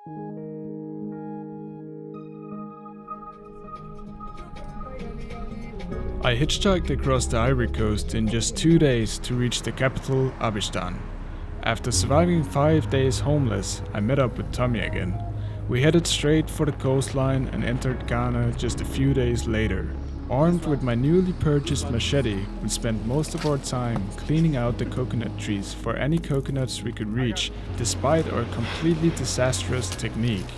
I hitchhiked across the Ivory Coast in just 2 days to reach the capital, Abidjan. After surviving 5 days homeless, I met up with Tommy again. We headed straight for the coastline and entered Ghana just a few days later. Armed with my newly purchased machete, we spent most of our time cleaning out the coconut trees for any coconuts we could reach, despite our completely disastrous technique.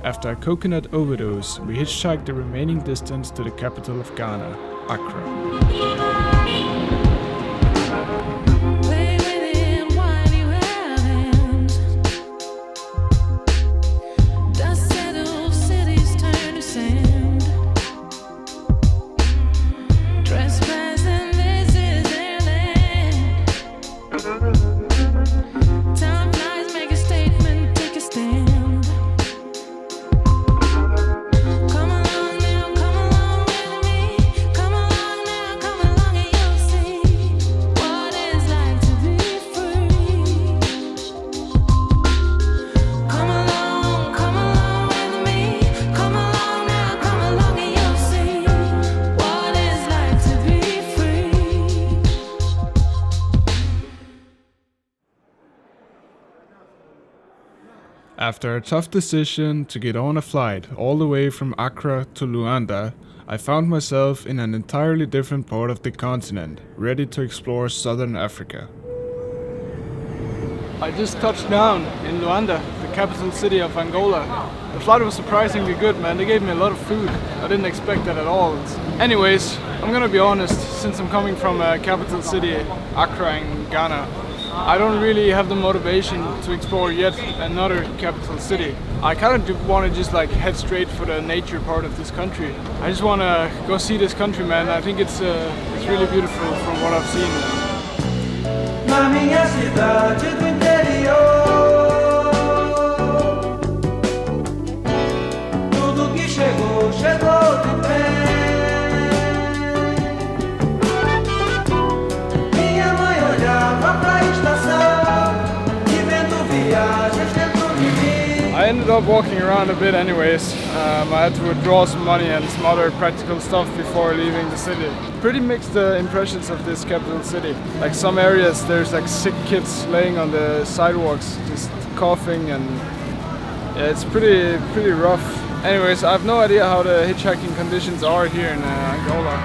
After a coconut overdose, we hitchhiked the remaining distance to the capital of Ghana, Accra. After a tough decision to get on a flight all the way from Accra to Luanda, I found myself in an entirely different part of the continent, ready to explore southern Africa. I just touched down in Luanda, the capital city of Angola. The flight was surprisingly good, man. They gave me a lot of food. I didn't expect that at all. Anyways, I'm gonna be honest, since I'm coming from a capital city, Accra in Ghana, I don't really have the motivation to explore yet another capital city. I kind of want to just like head straight for the nature part of this country. I just want to go see this country, man. I think it's really beautiful from what I've seen. Na minha cidade do interior, tudo que chegou, chegou de bem. Minha mãe olhava pra estação e vendo viagens dentro de mim. I ended up walking around a bit anyways. I had to withdraw some money and some other practical stuff before leaving the city. Pretty mixed impressions of this capital city. Like some areas there's like sick kids laying on the sidewalks just coughing, and yeah, it's pretty rough. Anyways, I have no idea how the hitchhiking conditions are here in Angola.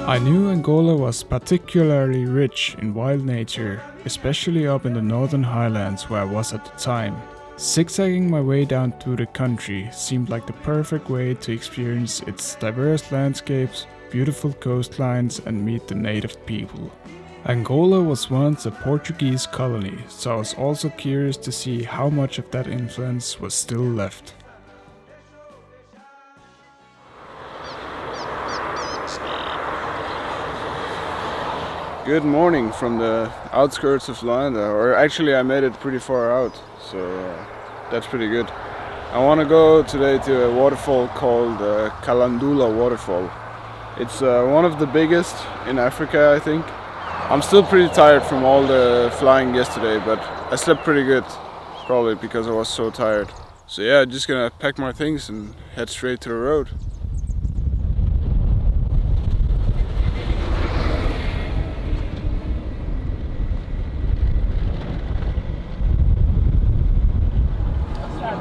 I knew Angola was particularly rich in wild nature, especially up in the northern highlands where I was at the time. Zigzagging my way down through the country seemed like the perfect way to experience its diverse landscapes, beautiful coastlines, and meet the native people. Angola was once a Portuguese colony, so I was also curious to see how much of that influence was still left. Good morning from the outskirts of Luanda, or actually I made it pretty far out, so that's pretty good. I want to go today to a waterfall called Kalandula waterfall. It's one of the biggest in Africa, I think. I'm still pretty tired from all the flying yesterday, but I slept pretty good, probably because I was so tired. So yeah, just gonna pack my things and head straight to the road.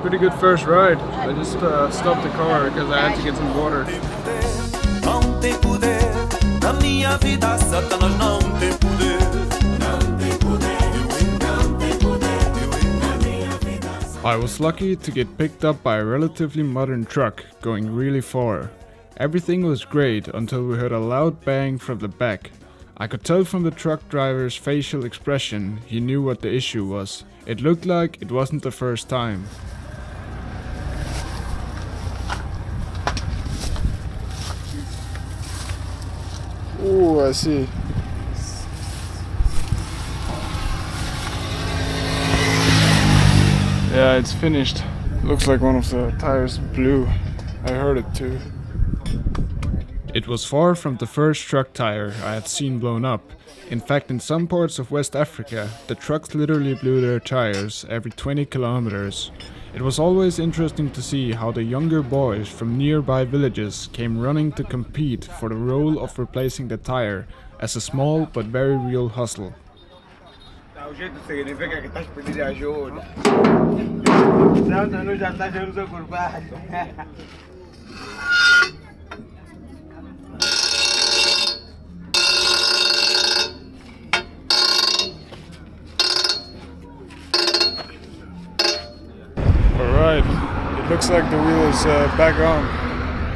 Pretty good first ride. I just stopped the car because I had to get some water. I was lucky to get picked up by a relatively modern truck going really far. Everything was great until we heard a loud bang from the back. I could tell from the truck driver's facial expression he knew what the issue was. It looked like it wasn't the first time. Oh, I see. Yeah, it's finished. Looks like one of the tires blew. I heard it too. It was far from the first truck tire I had seen blown up. In fact, in some parts of West Africa, the trucks literally blew their tires every 20 kilometers. It was always interesting to see how the younger boys from nearby villages came running to compete for the role of replacing the tire as a small but very real hustle. Alright, it looks like the wheel is back on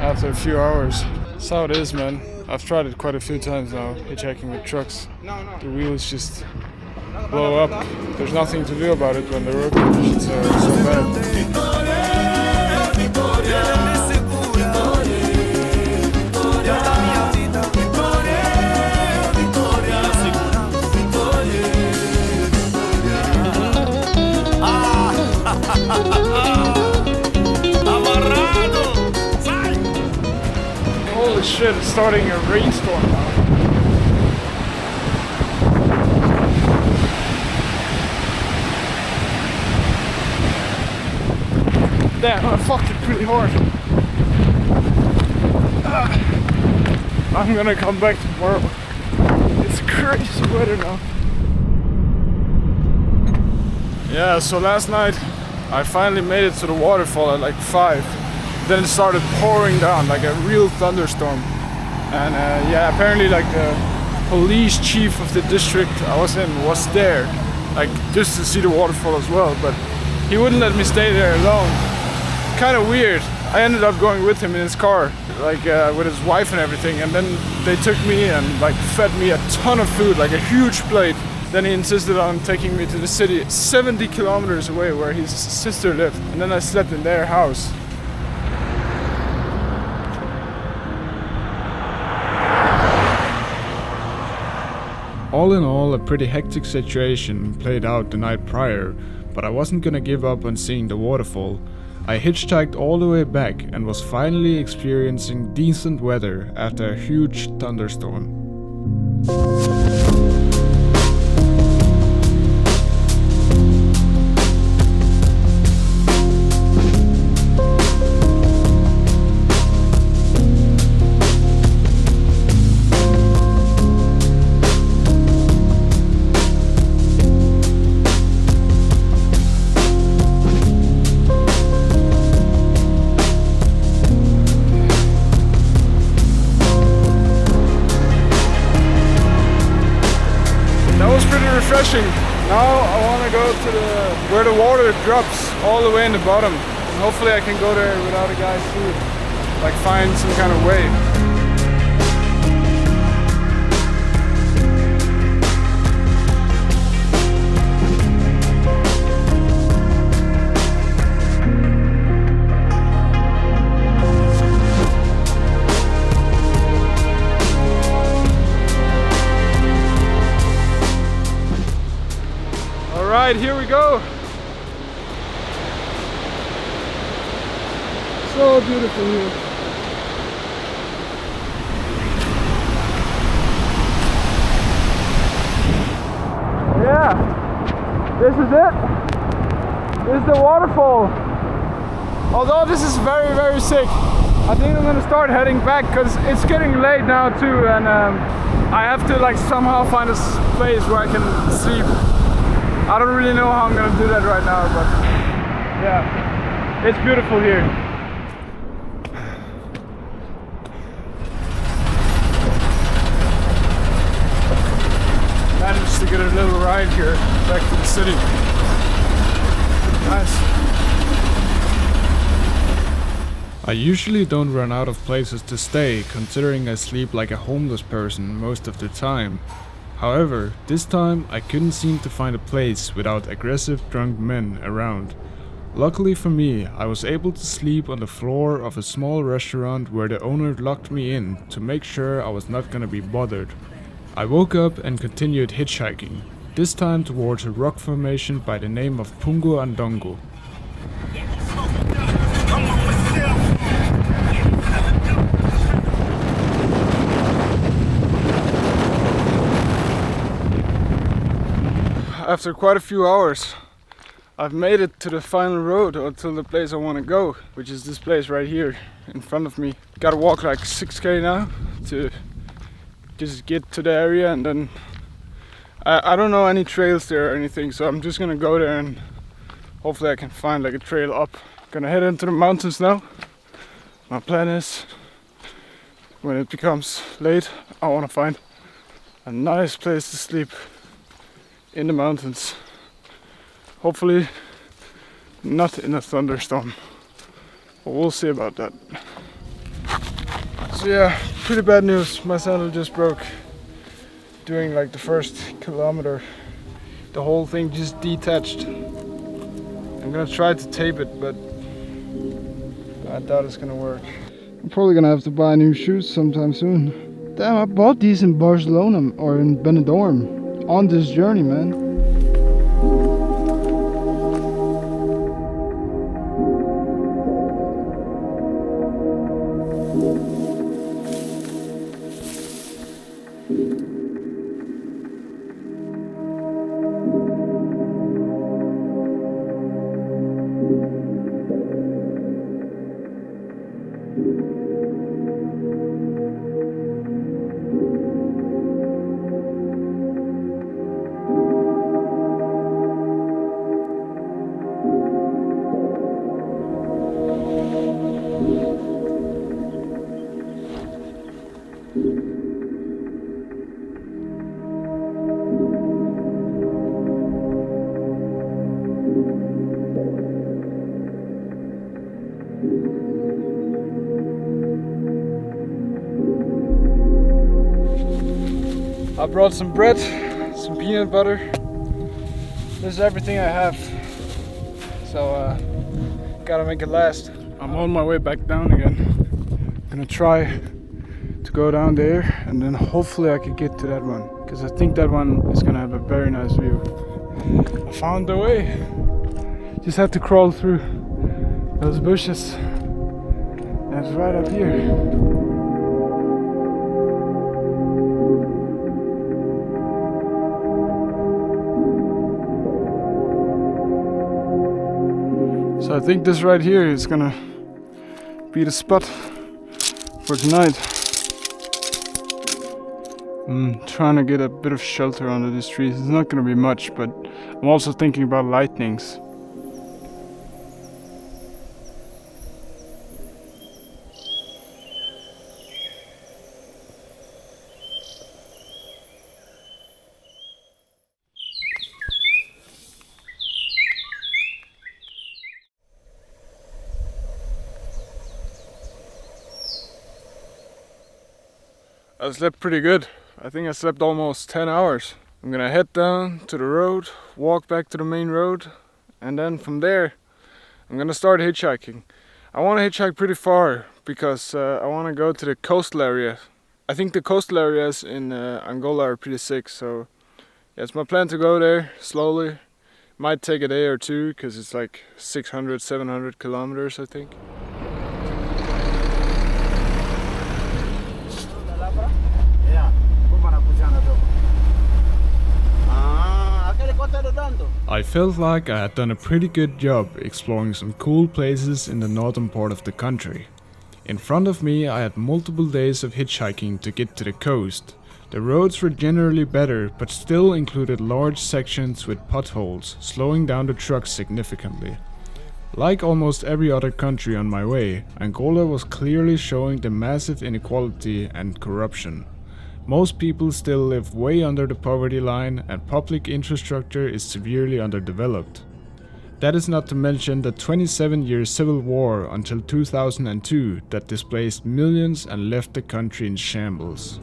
after a few hours. That's how it is, man. I've tried it quite a few times now, hitchhiking with trucks. The wheels just blow up. There's nothing to do about it when the road conditions are so bad. Holy shit, it's starting a rainstorm now. Damn, I fucked it pretty hard. I'm gonna come back tomorrow. It's crazy weather now. Yeah, so last night I finally made it to the waterfall at like 5. Then it started pouring down like a real thunderstorm. And yeah, apparently like the police chief of the district I was in was there, like just to see the waterfall as well, but he wouldn't let me stay there alone. Kind of weird. I ended up going with him in his car, like with his wife and everything, and then they took me and like fed me a ton of food, like a huge plate. Then he insisted on taking me to the city 70 kilometers away where his sister lived, and then I slept in their house. All in all, a pretty hectic situation played out the night prior, but I wasn't gonna give up on seeing the waterfall. I hitchhiked all the way back and was finally experiencing decent weather after a huge thunderstorm. Refreshing. Now I want to go to where the water drops all the way in the bottom, and hopefully I can go there without a guy's food, like find some kind of way. Alright, here we go. So beautiful here. Yeah, this is it. This is the waterfall. Although this is very, very sick. I think I'm gonna start heading back because it's getting late now too, and I have to like somehow find a place where I can sleep. I don't really know how I'm gonna do that right now, but yeah, it's beautiful here. Managed to get a little ride here back to the city. Nice. I usually don't run out of places to stay, considering I sleep like a homeless person most of the time. However, this time I couldn't seem to find a place without aggressive drunk men around. Luckily for me, I was able to sleep on the floor of a small restaurant where the owner locked me in to make sure I was not gonna be bothered. I woke up and continued hitchhiking, this time towards a rock formation by the name of Pungo Andongo. after quite a few hours, I've made it to the final road or to the place I want to go, which is this place right here in front of me. Gotta walk like 6k now to just get to the area, and then I don't know any trails there or anything, so I'm just gonna go there and hopefully I can find like a trail up. Gonna head into the mountains now. My plan is, when it becomes late, I want to find a nice place to sleep in the mountains. Hopefully not in a thunderstorm, but we'll see about that. So yeah, pretty bad news. My sandal just broke doing like the first kilometer. The whole thing just detached. I'm gonna try to tape it, but I doubt it's gonna work. I'm probably gonna have to buy new shoes sometime soon. Damn, I bought these in Barcelona or in Benidorm on this journey, man. I brought some bread, some peanut butter. This is everything I have, so gotta make it last. I'm on my way back down again. Gonna try to go down there, and then hopefully I can get to that one, because I think that one is gonna have a very nice view. I found the way. Just have to crawl through those bushes. That's right up here. So I think this right here is gonna be the spot for tonight. I'm trying to get a bit of shelter under these trees. It's not gonna be much, but I'm also thinking about lightnings. I slept pretty good. I think I slept almost 10 hours. I'm gonna head down to the road, walk back to the main road, and then from there I'm gonna start hitchhiking. I want to hitchhike pretty far because I want to go to the coastal area. I think the coastal areas in Angola are pretty sick, so yeah, it's my plan to go there slowly. Might take a day or two because it's like 600-700 kilometers, I think. I felt like I had done a pretty good job exploring some cool places in the northern part of the country. In front of me I had multiple days of hitchhiking to get to the coast. The roads were generally better, but still included large sections with potholes, slowing down the trucks significantly. Like almost every other country on my way, Angola was clearly showing the massive inequality and corruption. Most people still live way under the poverty line, and public infrastructure is severely underdeveloped. That is not to mention the 27-year civil war until 2002 that displaced millions and left the country in shambles.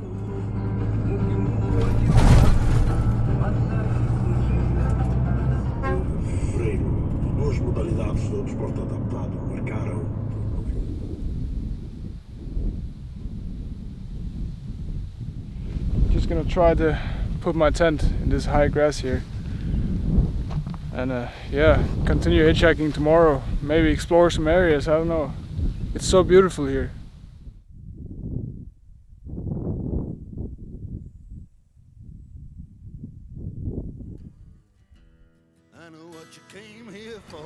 Just gonna try to put my tent in this high grass here, and yeah, continue hitchhiking tomorrow. Maybe explore some areas, I don't know. It's so beautiful here. I know what you came here for.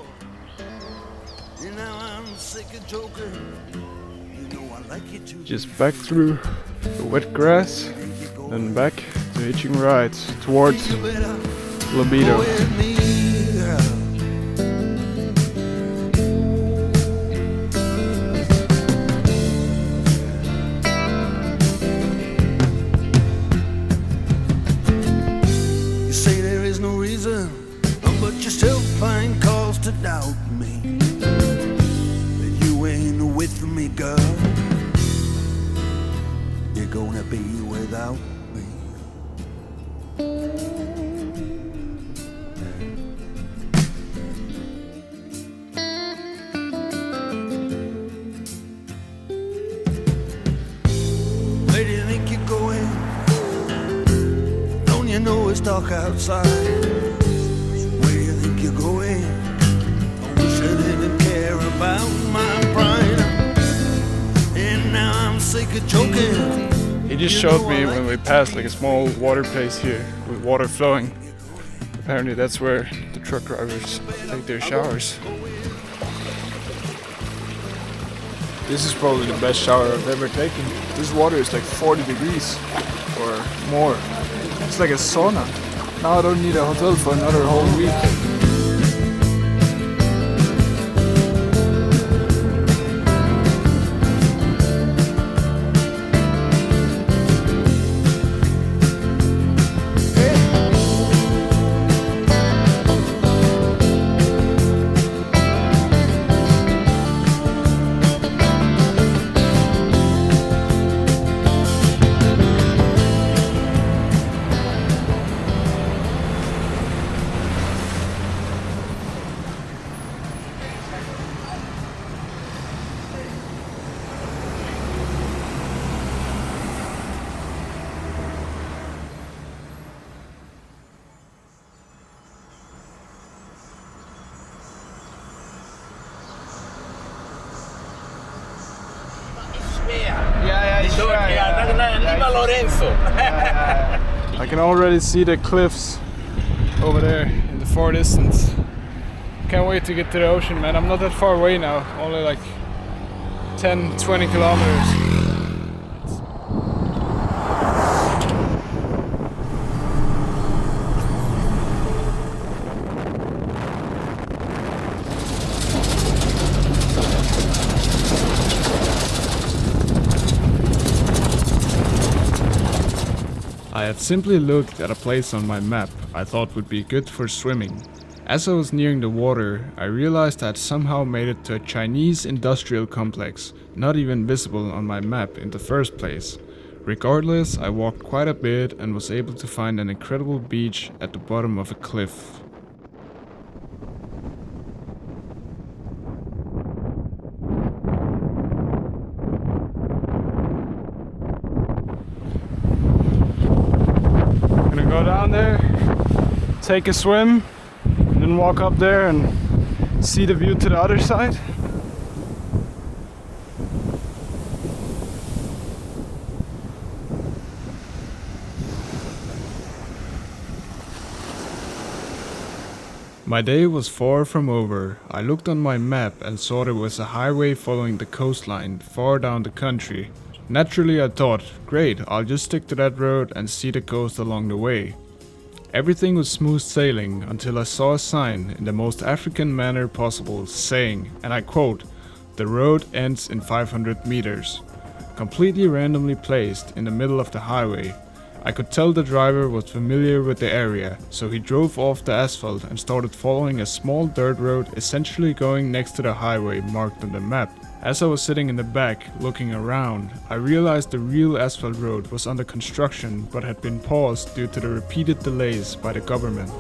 And now I'm sick of joking. You know I like you too. Just back through the wet grass, then back to hitching rides towards Libido. You say there is no reason, but you still find cause to doubt me. That you ain't with me, girl. You're gonna be without me. Where do you think you're going? Don't you know it's dark outside? Where do you think you're going? I wish I didn't care about my pride. And now I'm sick of joking. He just showed me when we passed like a small water place here with water flowing. Apparently that's where the truck drivers take their showers. This is probably the best shower I've ever taken. This water is like 40 degrees or more. It's like a sauna. Now I don't need a hotel for another whole week. I can already see the cliffs over there in the far distance. Can't wait to get to the ocean, man. I'm not that far away now, only like 10-20 kilometers. I had simply looked at a place on my map I thought would be good for swimming. As I was nearing the water, I realized I had somehow made it to a Chinese industrial complex, not even visible on my map in the first place. Regardless, I walked quite a bit and was able to find an incredible beach at the bottom of a cliff. Go down there, take a swim, and then walk up there and see the view to the other side. My day was far from over. I looked on my map and saw there was a highway following the coastline far down the country. Naturally I thought, great, I'll just stick to that road and see the coast along the way. Everything was smooth sailing until I saw a sign in the most African manner possible saying, and I quote, "The road ends in 500 meters." Completely randomly placed in the middle of the highway. I could tell the driver was familiar with the area, so he drove off the asphalt and started following a small dirt road essentially going next to the highway marked on the map. As I was sitting in the back looking around, I realized the real asphalt road was under construction but had been paused due to the repeated delays by the government.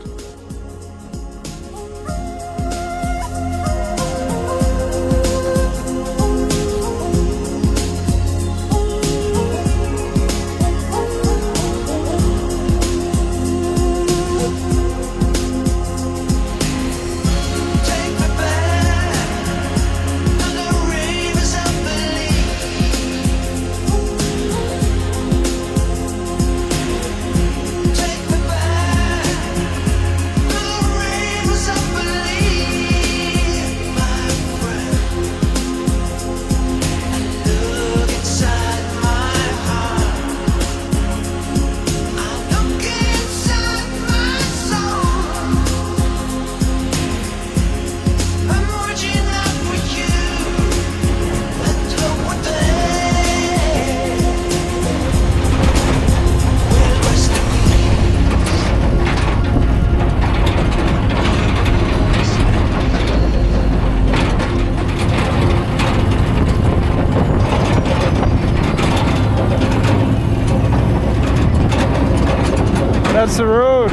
the road.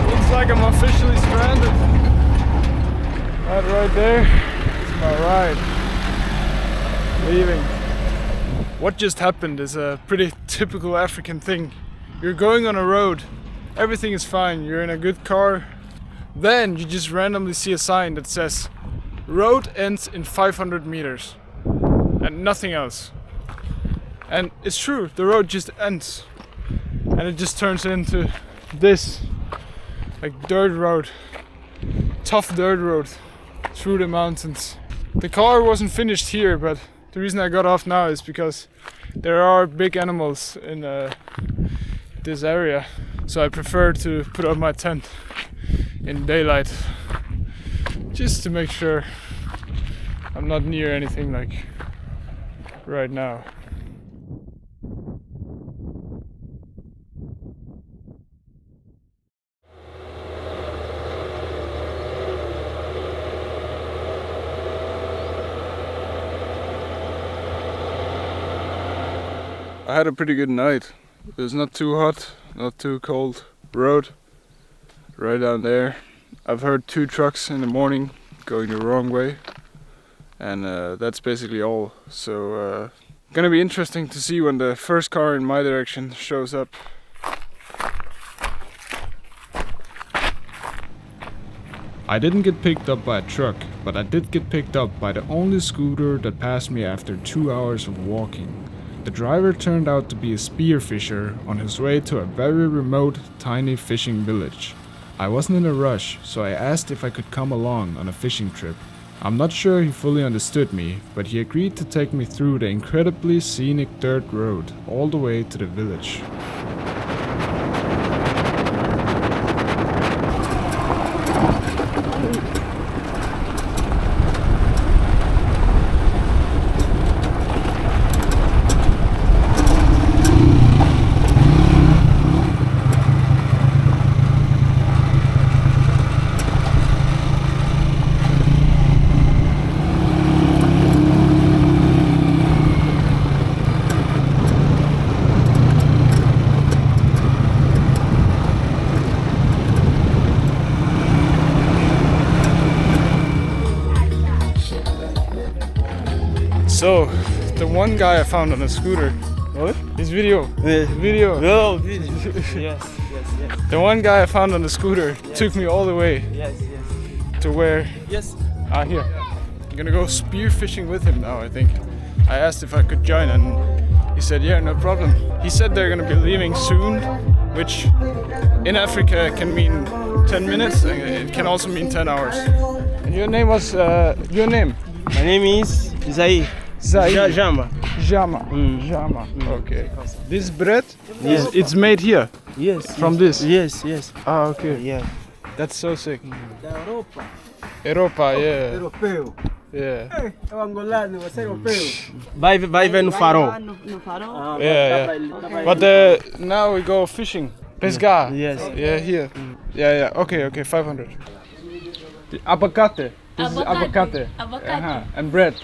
Looks like I'm officially stranded. That right there is my ride. Leaving. What just happened is a pretty typical African thing. You're going on a road, everything is fine, you're in a good car. Then you just randomly see a sign that says road ends in 500 meters and nothing else. And it's true, the road just ends and it just turns into this like dirt road, tough dirt road through the mountains. The car wasn't finished here, but the reason I got off now is because there are big animals in this area, so I prefer to put up my tent in daylight just to make sure I'm not near anything like right now. I had a pretty good night. It was not too hot, not too cold. Road right down there. I've heard 2 trucks in the morning going the wrong way, and that's basically all. So gonna be interesting to see when the first car in my direction shows up. I didn't get picked up by a truck, but I did get picked up by the only scooter that passed me after 2 hours of walking. The driver turned out to be a spearfisher on his way to a very remote, tiny fishing village. I wasn't in a rush, so I asked if I could come along on a fishing trip. I'm not sure he fully understood me, but he agreed to take me through the incredibly scenic dirt road all the way to the village. So, the one guy I found on a scooter. What? His video. Video. No, video. Yes. The one guy I found on the scooter took me all the way Yes. to where. Yes. Here. I'm gonna go spearfishing with him now, I think. I asked if I could join and he said, yeah, no problem. He said they're gonna be leaving soon, which in Africa can mean 10 minutes. It can also mean 10 hours. And your name was, your name? My name is Zai. Jama. Jama. Jama. Okay. This bread, Yes. it's made here Yes. from this. Yes. Ah, okay. Yeah. That's so sick. Europa, yeah. Europeu. Yeah. É o angolano, você é europeu. Vai ver no farol. Yeah. But now we go fishing. Pescar. Yes. Yeah, here. Yeah. Okay. 500. The abacate. This is abacate. Abacate. And bread.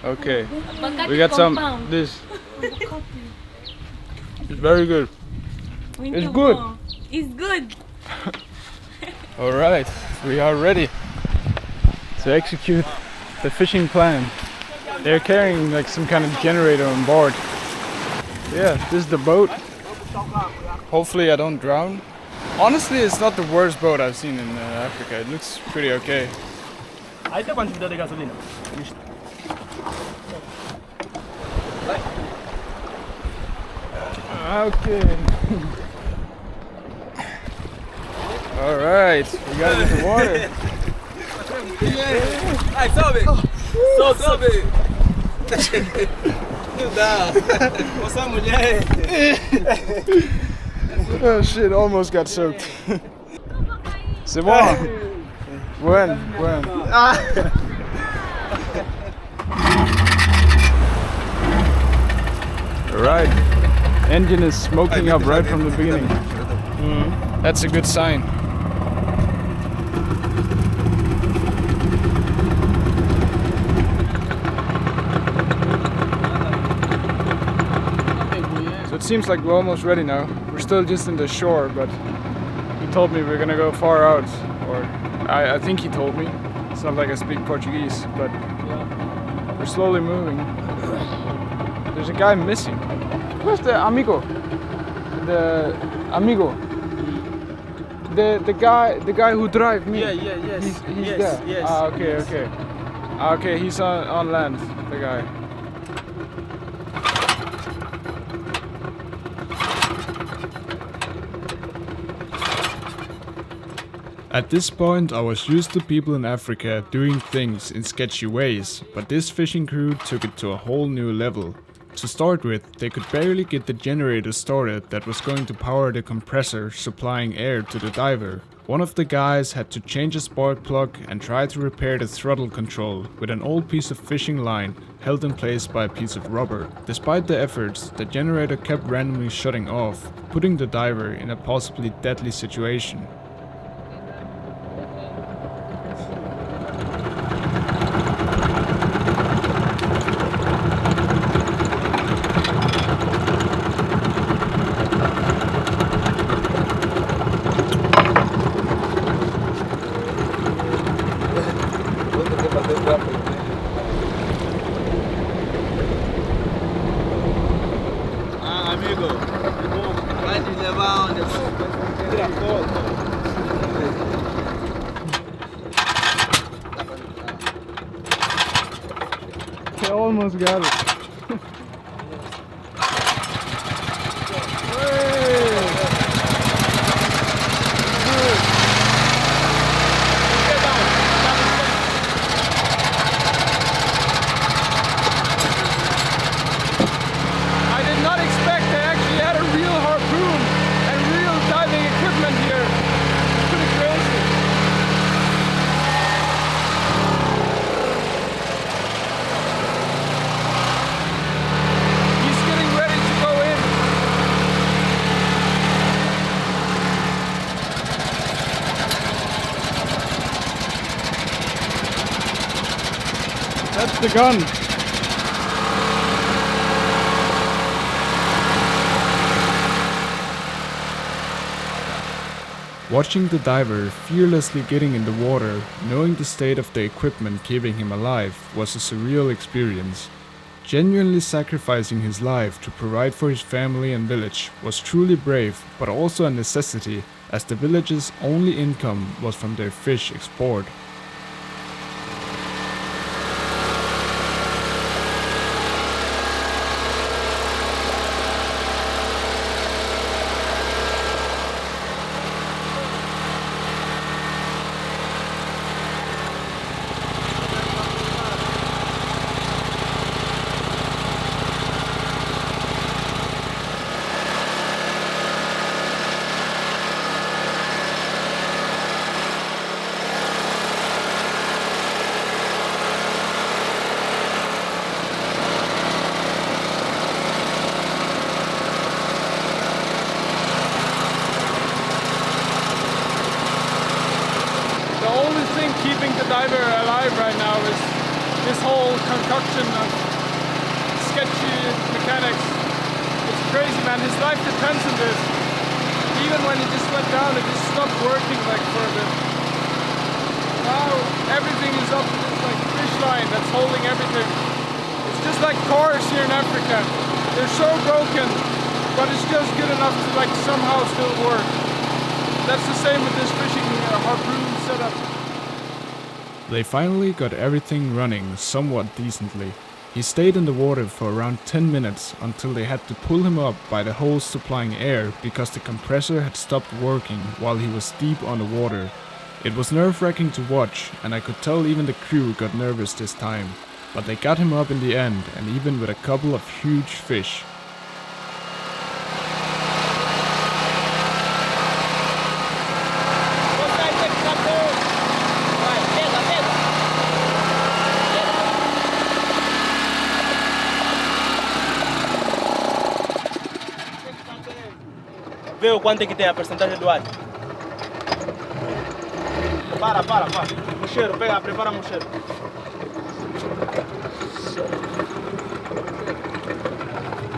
Okay. Abacate We got some. compound. This. It's very good. Muito It's good. bom. It's good. All right, we are ready to execute the fishing plan. They're carrying like some kind of generator on board. Yeah, this is the boat. Hopefully I don't drown. Honestly, it's not the worst boat I've seen in Africa. It looks pretty okay. Aí tem quantidade de gasolina? Okay. All right, we got it in the water. Ai, sobe! Sobe! Não dá! Você é mulher! Oh shit, almost got soaked. C'est bon. When? Alright. Engine is smoking up right from the beginning. That's a good sign. So it seems like we're almost ready now. We're still just in the shore, but he told me we're gonna go far out, or I think he told me. It's not like I speak Portuguese, but we're slowly moving. There's a guy missing. Where's the amigo? The amigo. The guy who drive me. Yes. He's Yes, there. yes. Okay, he's on land, the guy. At this point, I was used to people in Africa doing things in sketchy ways, but this fishing crew took it to a whole new level. To start with, they could barely get the generator started that was going to power the compressor supplying air to the diver. One of the guys had to change a spark plug and try to repair the throttle control with an old piece of fishing line held in place by a piece of rubber. Despite the efforts, the generator kept randomly shutting off, putting the diver in a possibly deadly situation. Amigo, vai te levar onde? Tira foto. I almost got it. I did not expect they actually had a real harpoon and real diving equipment here. It's pretty crazy. He's getting ready to go in. That's the gun. Watching the diver fearlessly getting in the water, knowing the state of the equipment keeping him alive, was a surreal experience. Genuinely sacrificing his life to provide for his family and village was truly brave, but also a necessity, as the village's only income was from their fish export. The only thing keeping the diver alive right now is this whole concoction of sketchy mechanics. It's crazy, man. His life depends on this. Even when he just went down, it just stopped working like for a bit. Now everything is up to this like fish line that's holding everything. It's just like cars here in Africa. They're so broken, but it's just good enough to like somehow still work. That's the same with this fishing harpoon setup. They finally got everything running somewhat decently. He stayed in the water for around 10 minutes until they had to pull him up by the hose supplying air because the compressor had stopped working while he was deep underwater. It was nerve-wracking to watch, and I could tell even the crew got nervous this time. But they got him up in the end, and even with a couple of huge fish. Vê o quanto é que tem a percentagem do ar. Para. Mocheiro, pega, prepara mocheiro.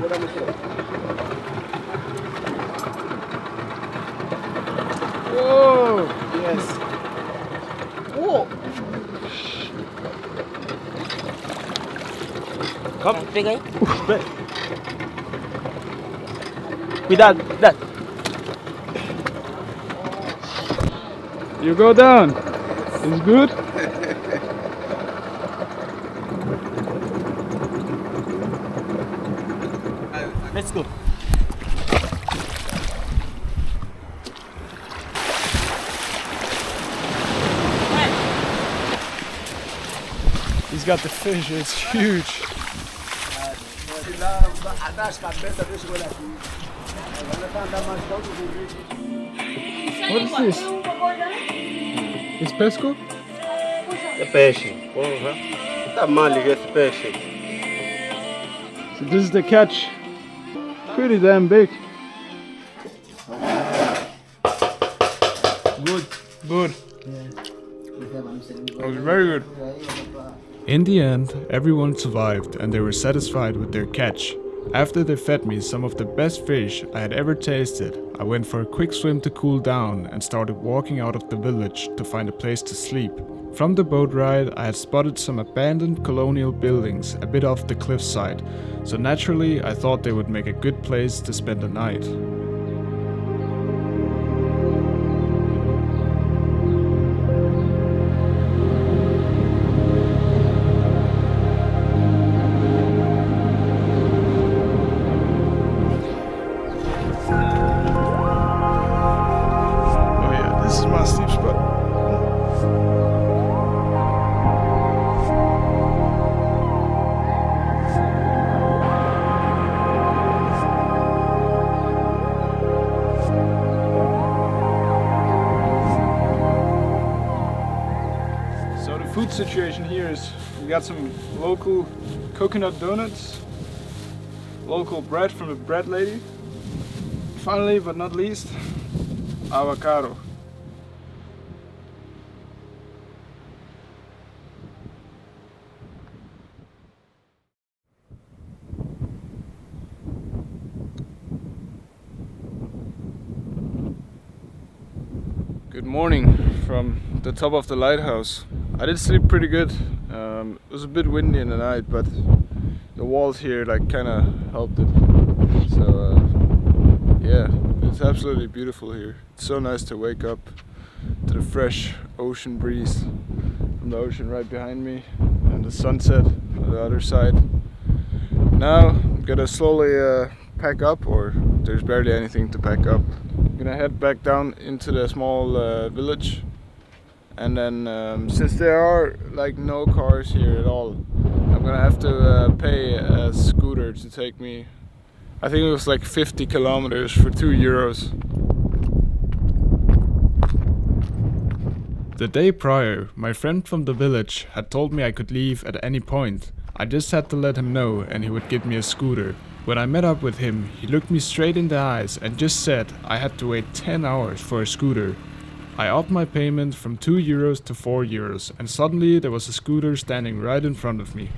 Pega mocheiro. Yes. Come. Pega aí. Cuidado, cuidado. You go down. It's good. Let's go. He's got the fish. It's huge. What is this? It's pesco? É peixe, porra. Tá mal esse peixe. So this is the catch. Pretty damn big. Good. Good. That was very good. In the end, everyone survived and they were satisfied with their catch. After they fed me some of the best fish I had ever tasted, I went for a quick swim to cool down and started walking out of the village to find a place to sleep. From the boat ride, I had spotted some abandoned colonial buildings a bit off the cliffside, so naturally I thought they would make a good place to spend the night. Oh yeah, this is my sleep spot. So the food situation here is we got some local coconut donuts, local bread from the bread lady. Finally, but not least, avocado. Good morning from the top of the lighthouse. I did sleep pretty good. It was a bit windy in the night, but the walls here like kind of helped it. So yeah, it's absolutely beautiful here. It's so nice to wake up to the fresh ocean breeze from the ocean right behind me and the sunset on the other side. Now I'm gonna slowly pack up, or there's barely anything to pack up. I'm gonna head back down into the small village, and then since there are like no cars here at all, I'm gonna have to pay a scooter to take me. I think it was like 50 kilometers for €2. The day prior, my friend from the village had told me I could leave at any point. I just had to let him know and he would give me a scooter. When I met up with him, he looked me straight in the eyes and just said I had to wait 10 hours for a scooter. I upped my payment from €2 to €4, and suddenly there was a scooter standing right in front of me.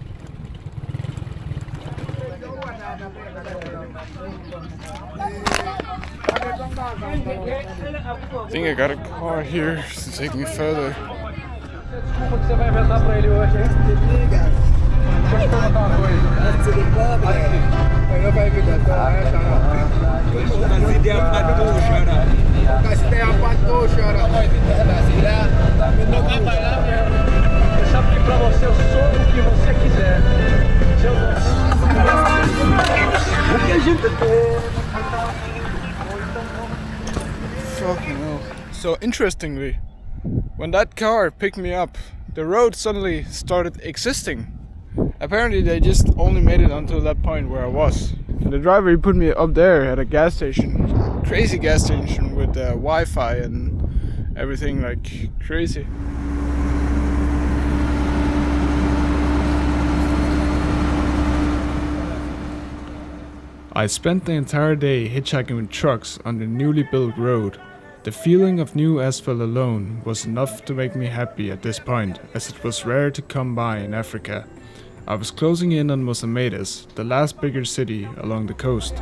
I think I got a car here to take me further. Desculpa que você vai inventar pra ele hoje, hein? Deixa eu perguntar uma coisa. Eu vai vir Você sabe que pra você eu sou o que você quiser. O que a gente tem? Fucking hell. So interestingly, when that car picked me up, the road suddenly started existing. Apparently they just only made it until that point where I was. And the driver, he put me up there at a gas station. Crazy gas station with Wi-Fi and everything, like crazy. I spent the entire day hitchhiking with trucks on the newly built road. The feeling of new asphalt alone was enough to make me happy at this point, as it was rare to come by in Africa. I was closing in on Mozambique, the last bigger city along the coast.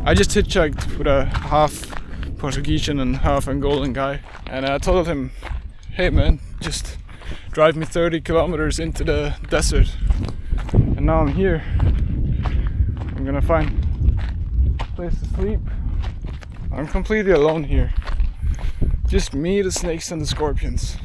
I just hitchhiked with a half Portuguese and half Angolan guy, and I told him, hey man, just drive me 30 kilometers into the desert. And now I'm here. I'm gonna find a place to sleep. I'm completely alone here. Just me, the snakes and the scorpions.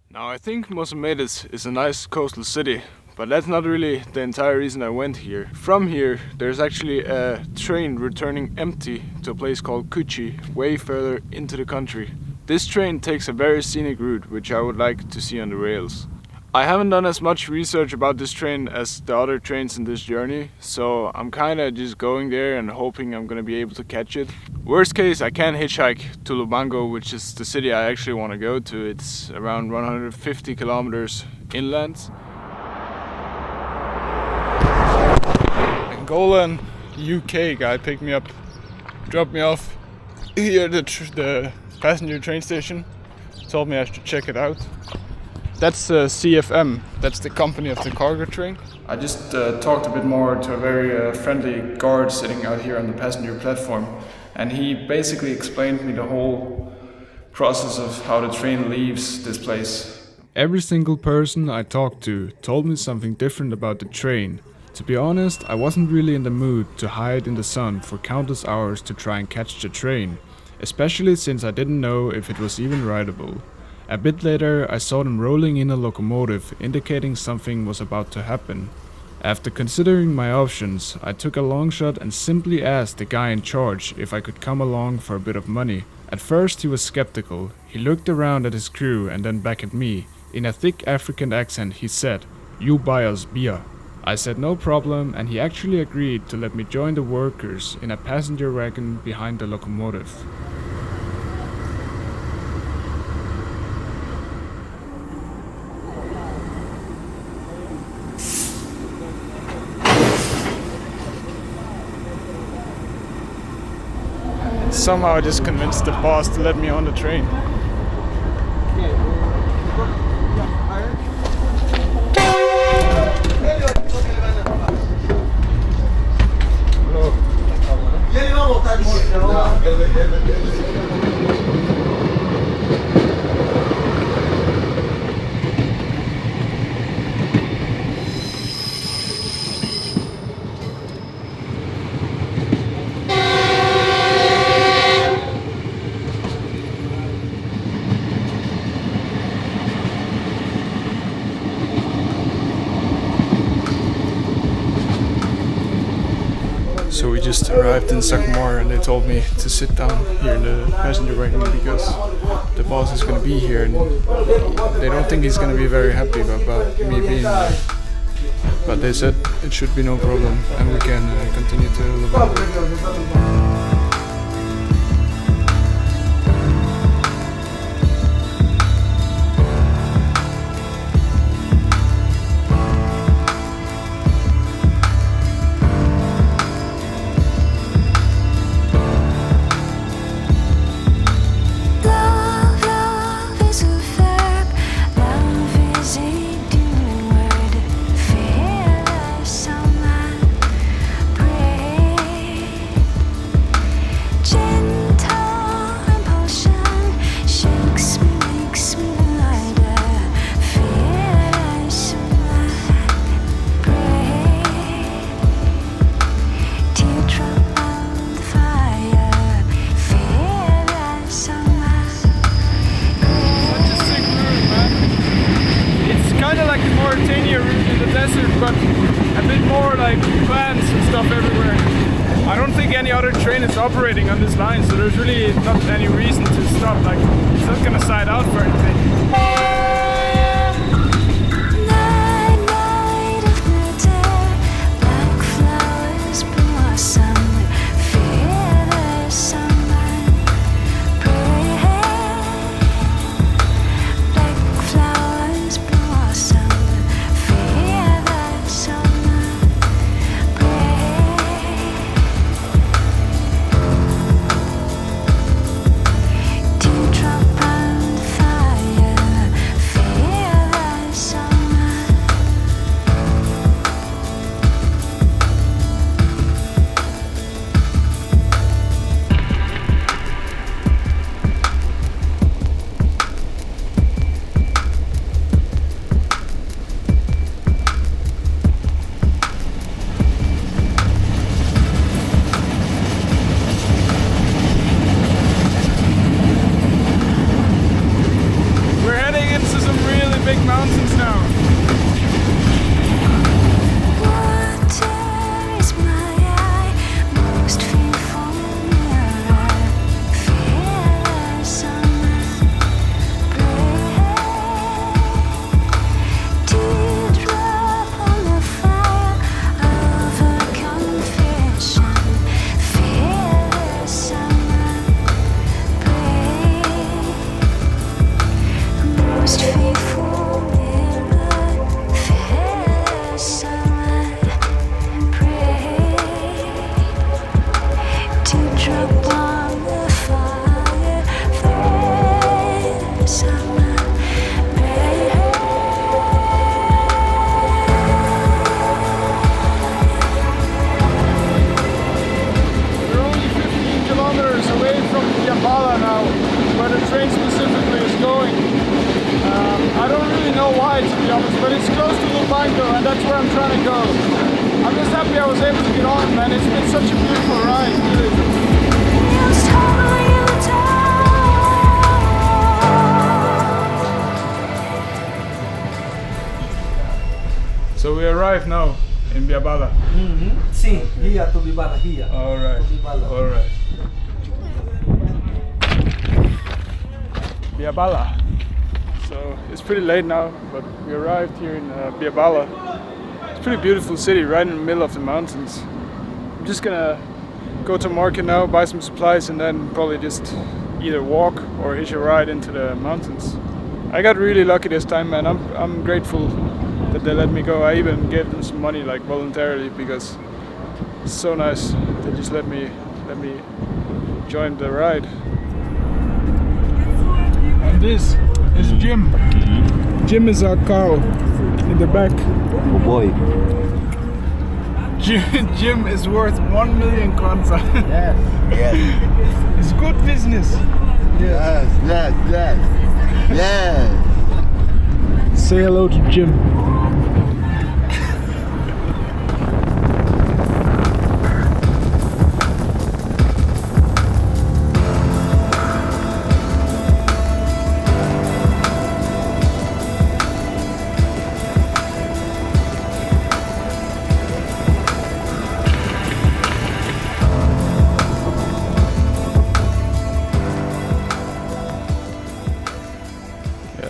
Now I think Mossamedes is a nice coastal city, but that's not really the entire reason I went here. From here, there's actually a train returning empty to a place called Cuchi, way further into the country. This train takes a very scenic route, which I would like to see on the rails. I haven't done as much research about this train as the other trains in this journey, so I'm kinda just going there and hoping I'm gonna be able to catch it. Worst case, I can hitchhike to Lubango, which is the city I actually want to go to. It's around 150 kilometers inland. Angolan UK guy picked me up, dropped me off here at the passenger train station, told me I should check it out. That's CFM, that's the company of the cargo train. I just talked a bit more to a very friendly guard sitting out here on the passenger platform, and he basically explained me the whole process of how the train leaves this place. Every single person I talked to told me something different about the train. To be honest, I wasn't really in the mood to hide in the sun for countless hours to try and catch the train, especially since I didn't know if it was even rideable. A bit later, I saw them rolling in a locomotive, indicating something was about to happen. After considering my options, I took a long shot and simply asked the guy in charge if I could come along for a bit of money. At first he was skeptical. He looked around at his crew and then back at me. In a thick African accent he said, "You buy us beer." I said no problem, and he actually agreed to let me join the workers in a passenger wagon behind the locomotive. Somehow I just convinced the boss to let me on the train. So we just arrived in Sacamore and they told me to sit down here in the passenger wagon because the boss is going to be here and they don't think he's going to be very happy about me being here. But they said it should be no problem and we can continue to live on. But a bit more like plants and stuff everywhere. I don't think any other train is operating on this line, so there's really not any reason to stop. Like, it's not gonna side out for anything. Black flowers blossom, fear the sunlight, pray. happy I was able to get on, man. It's been such a beautiful ride, really. So we arrived now in Biabala. Sim, here to Bibala, here. Alright, alright. Biabala. So it's pretty late now, but we arrived here in Biabala. It's a pretty beautiful city right in the middle of the mountains. I'm just gonna go to market now, buy some supplies, and then probably just either walk or hitch a ride into the mountains. I got really lucky this time, man. I'm grateful that they let me go. I even gave them some money, like voluntarily, because it's so nice. They just let me join the ride. And this is Jim. Jim is our cow in the back. Oh boy. Jim is worth 1 million kwanza. Yes. It's good business. Yes. Yes. Say hello to Jim.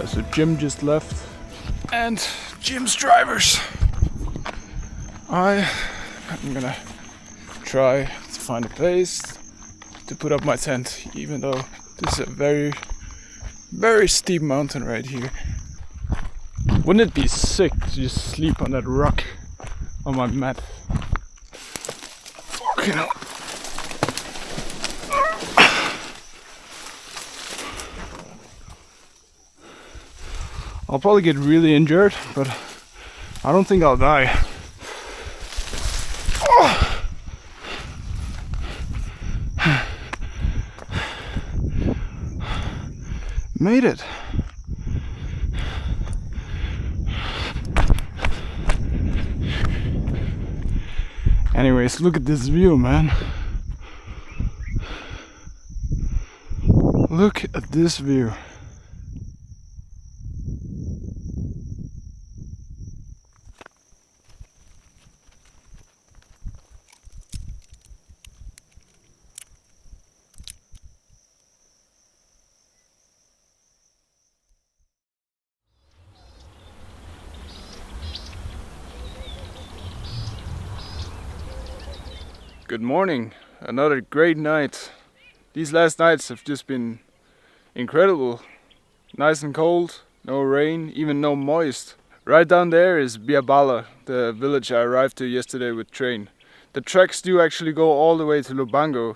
So Jim just left, and Jim's drivers. I'm gonna try to find a place to put up my tent, even though this is a very, very steep mountain right here. Wouldn't it be sick to just sleep on that rock on my mat? Fucking hell. I'll probably get really injured, but I don't think I'll die. Oh. Made it. Anyways, look at this view, man. Look at this view. Good morning, another great night. These last nights have just been incredible. Nice and cold, no rain, even no moist. Right down there is Biabala, the village I arrived to yesterday with train. The treks do actually go all the way to Lubango,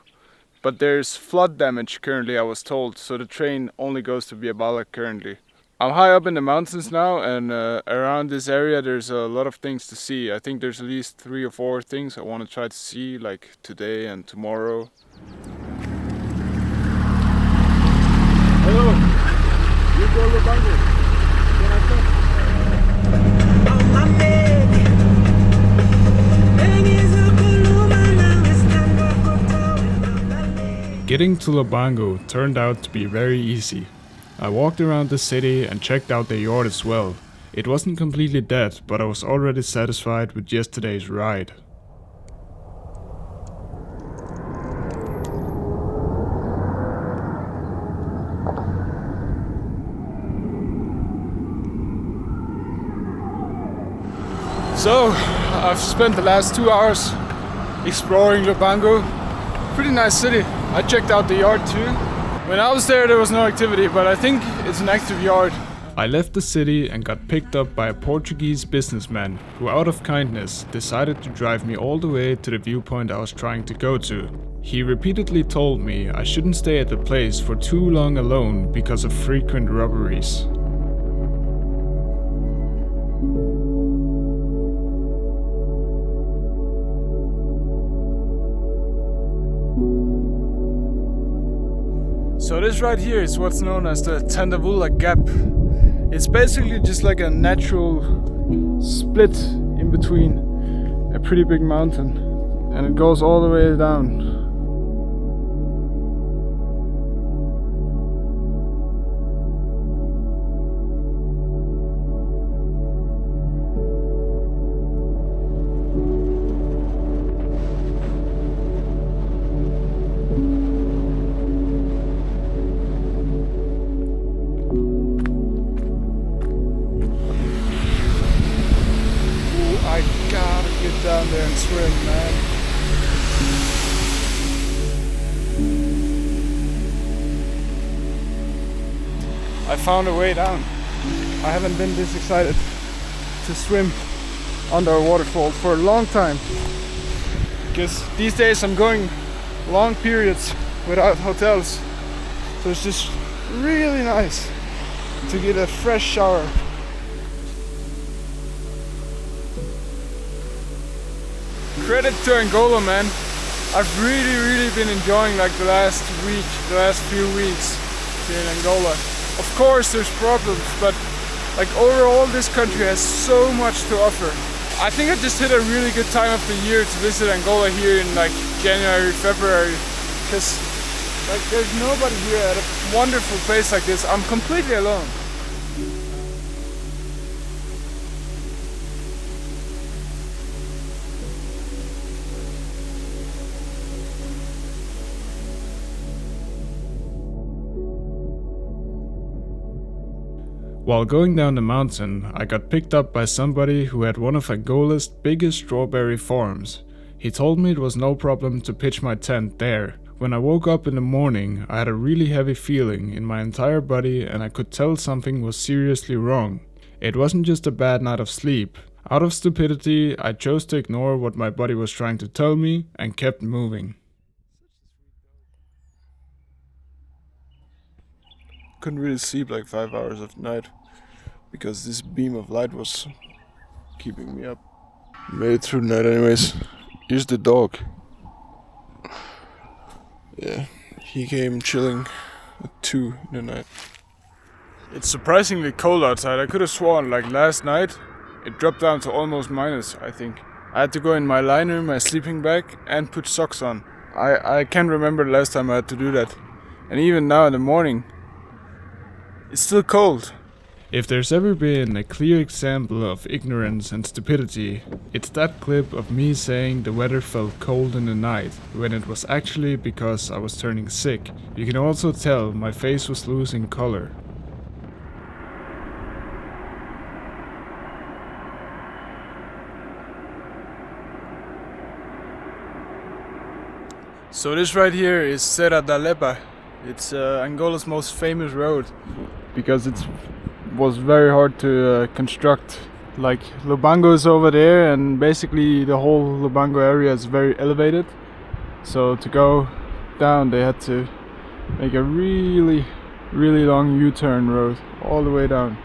but there's flood damage currently, I was told, so the train only goes to Biabala currently. I'm high up in the mountains now, and around this area there's a lot of things to see. I think there's at least 3 or 4 things I want to try to see, like today and tomorrow. Hello, you go Lubango. Can I come? Getting to Lubango turned out to be very easy. I walked around the city and checked out the yard as well. It wasn't completely dead, but I was already satisfied with yesterday's ride. So, I've spent the last 2 hours exploring Lubango. Pretty nice city. I checked out the yard too. When I was there was no activity, but I think it's an active yard. I left the city and got picked up by a Portuguese businessman who, out of kindness, decided to drive me all the way to the viewpoint I was trying to go to. He repeatedly told me I shouldn't stay at the place for too long alone because of frequent robberies. So this right here is what's known as the Tandavula Gap. It's basically just like a natural split in between a pretty big mountain, and it goes all the way down. I gotta get down there and swim, man. I found a way down. I haven't been this excited to swim under a waterfall for a long time. Because these days I'm going long periods without hotels. So it's just really nice to get a fresh shower. Credit to Angola, man. I've really been enjoying like the last few weeks here in Angola. Of course there's problems, but like overall this country has so much to offer. I think I just hit a really good time of the year to visit Angola here in like January, February, because like there's nobody here at a wonderful place like this. I'm completely alone. While going down the mountain, I got picked up by somebody who had one of Angola's biggest strawberry farms. He told me it was no problem to pitch my tent there. When I woke up in the morning, I had a really heavy feeling in my entire body and I could tell something was seriously wrong. It wasn't just a bad night of sleep. Out of stupidity, I chose to ignore what my body was trying to tell me and kept moving. Couldn't really sleep like 5 hours of the night because this beam of light was keeping me up. Made it through the night anyways. Here's the dog. Yeah, he came chilling at 2 in the night. It's surprisingly cold outside. I could have sworn like last night it dropped down to almost minus, I think. I had to go in my liner, my sleeping bag and put socks on. I can't remember the last time I had to do that. And even now in the morning it's still cold. If there's ever been a clear example of ignorance and stupidity, it's that clip of me saying the weather felt cold in the night, when it was actually because I was turning sick. You can also tell my face was losing color. So this right here is Serra da Lepa. It's Angola's most famous road because it was very hard to construct. Like Lubango is over there and basically the whole Lubango area is very elevated. So to go down they had to make a really long U-turn road all the way down.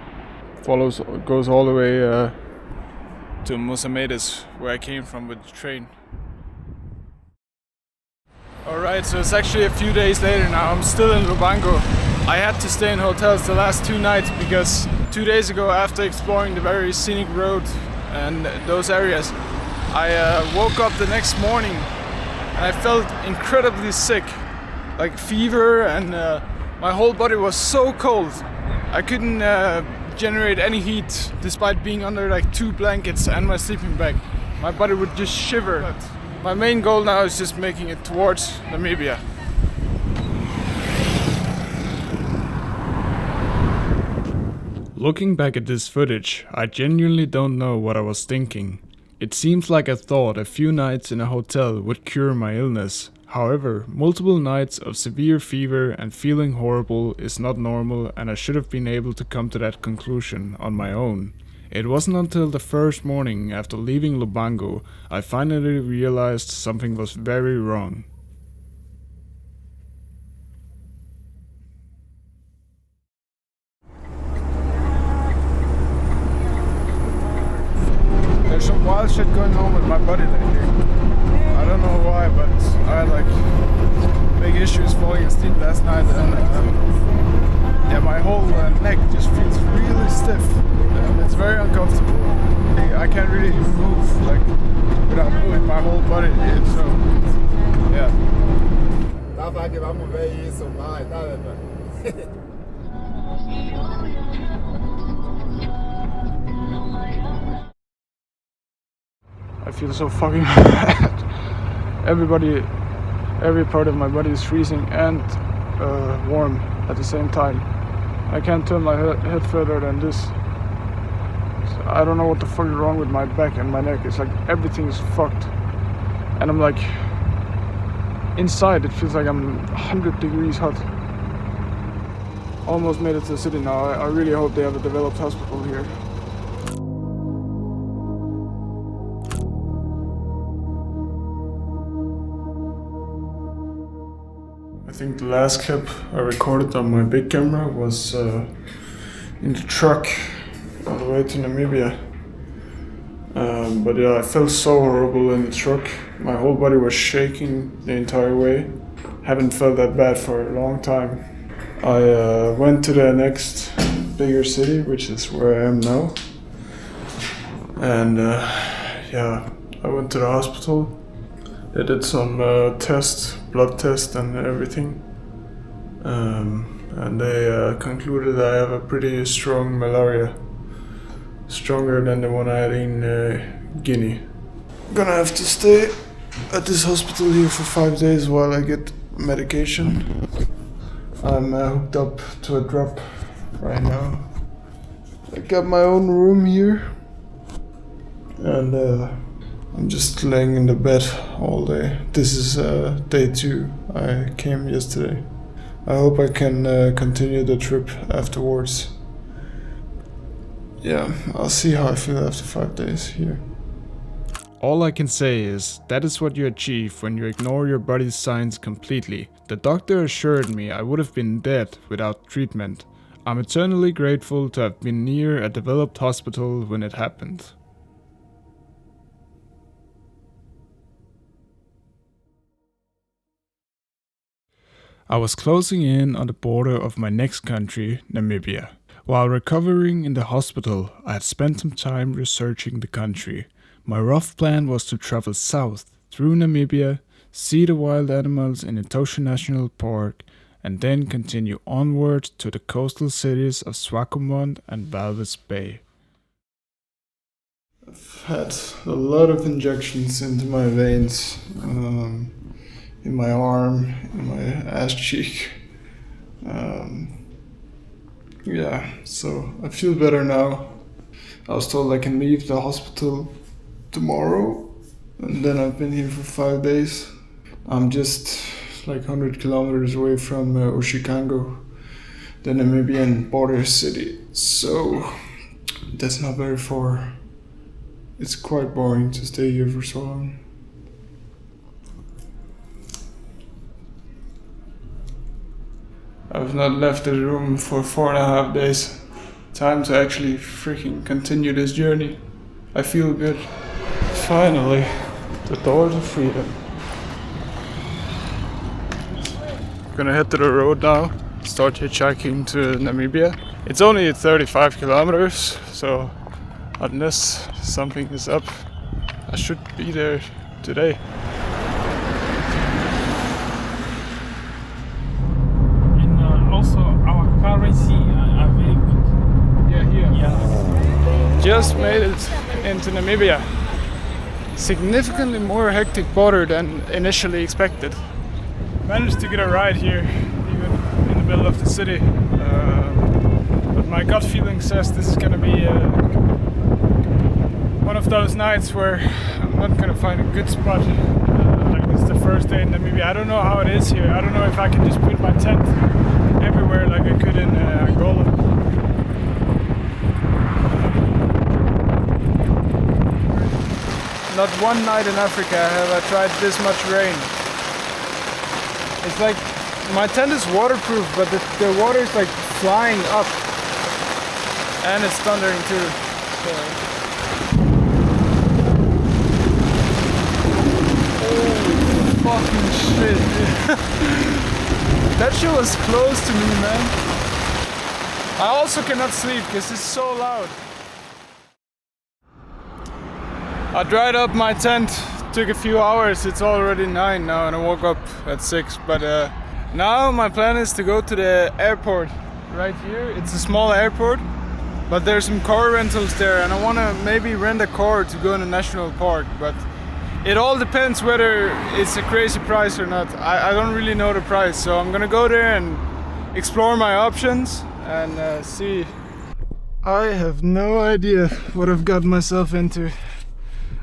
Goes all the way to Moçambique, where I came from with the train. Alright, so it's actually a few days later now. I'm still in Lubango. I had to stay in hotels the last 2 nights because 2 days ago, after exploring the very scenic road and those areas, I woke up the next morning and I felt incredibly sick. Like fever, and my whole body was so cold. I couldn't generate any heat despite being under like 2 blankets and my sleeping bag. My body would just shiver. But my main goal now is just making it towards Namibia. Looking back at this footage, I genuinely don't know what I was thinking. It seems like I thought a few nights in a hotel would cure my illness. However, multiple nights of severe fever and feeling horrible is not normal, and I should have been able to come to that conclusion on my own. It wasn't until the first morning after leaving Lubango I finally realized something was very wrong. There's some wild shit going on with my body lately. I don't know why, but I had like big issues falling asleep last night, and yeah, my whole neck just feels really stiff and it's very uncomfortable. I can't really move like without pulling my whole body in, so yeah. I feel so fucking bad. Every part of my body is freezing and warm at the same time. I can't turn my head further than this. So I don't know what the fuck is wrong with my back and my neck. It's like everything is fucked. And I'm like, inside it feels like I'm 100 degrees hot. Almost made it to the city now. I really hope they have a developed hospital here. I think the last clip I recorded on my big camera was in the truck on the way to Namibia. But yeah, I felt so horrible in the truck. My whole body was shaking the entire way. Haven't felt that bad for a long time. I went to the next bigger city, which is where I am now. And yeah, I went to the hospital. They did some blood test and everything. And they concluded I have a pretty strong malaria. Stronger than the one I had in Guinea. I'm gonna have to stay at this hospital here for 5 days while I get medication. I'm hooked up to a drop right now. I got my own room here. And I'm just laying in the bed all day. This is day 2. I came yesterday. I hope I can continue the trip afterwards. Yeah, I'll see how I feel after 5 days here. All I can say is, that is what you achieve when you ignore your body's signs completely. The doctor assured me I would have been dead without treatment. I'm eternally grateful to have been near a developed hospital when it happened. I was closing in on the border of my next country, Namibia. While recovering in the hospital, I had spent some time researching the country. My rough plan was to travel south through Namibia, see the wild animals in Etosha National Park, and then continue onward to the coastal cities of Swakopmund and Walvis Bay. I've had a lot of injections into my veins, in my arm, in my ass cheek. Yeah, so I feel better now. I was told I can leave the hospital tomorrow, and then I've been here for 5 days. I'm just like 100 kilometers away from Oshikango, the Namibian border city, so that's not very far. It's quite boring to stay here for so long. I've not left the room for 4.5 days. Time to actually freaking continue this journey. I feel good. Finally, the doors of freedom. Gonna head to the road now, start hitchhiking to Namibia. It's only 35 kilometers, so unless something is up, I should be there today. Also, our currency are very good. Yeah, here. Yeah. Just made it into Namibia. Significantly more hectic border than initially expected. Managed to get a ride here, even in the middle of the city. But my gut feeling says this is gonna be one of those nights where I'm not gonna find a good spot. Like it's the first day in Namibia. I don't know how it is here. I don't know if I can just put my tent everywhere like I could in Angola. Not one night in Africa have I tried this much rain. It's like, my tent is waterproof, but the water is like flying up. And it's thundering too. So. Holy fucking shit, dude. That shit was close to me, man. I also cannot sleep because it's so loud. I dried up my tent, took a few hours. It's already 9 now and I woke up at 6. But now my plan is to go to the airport right here. It's a small airport, but there's some car rentals there and I want to maybe rent a car to go in a national park. But it all depends whether it's a crazy price or not. I don't really know the price, so I'm gonna go there and explore my options and see. I have no idea what I've got myself into.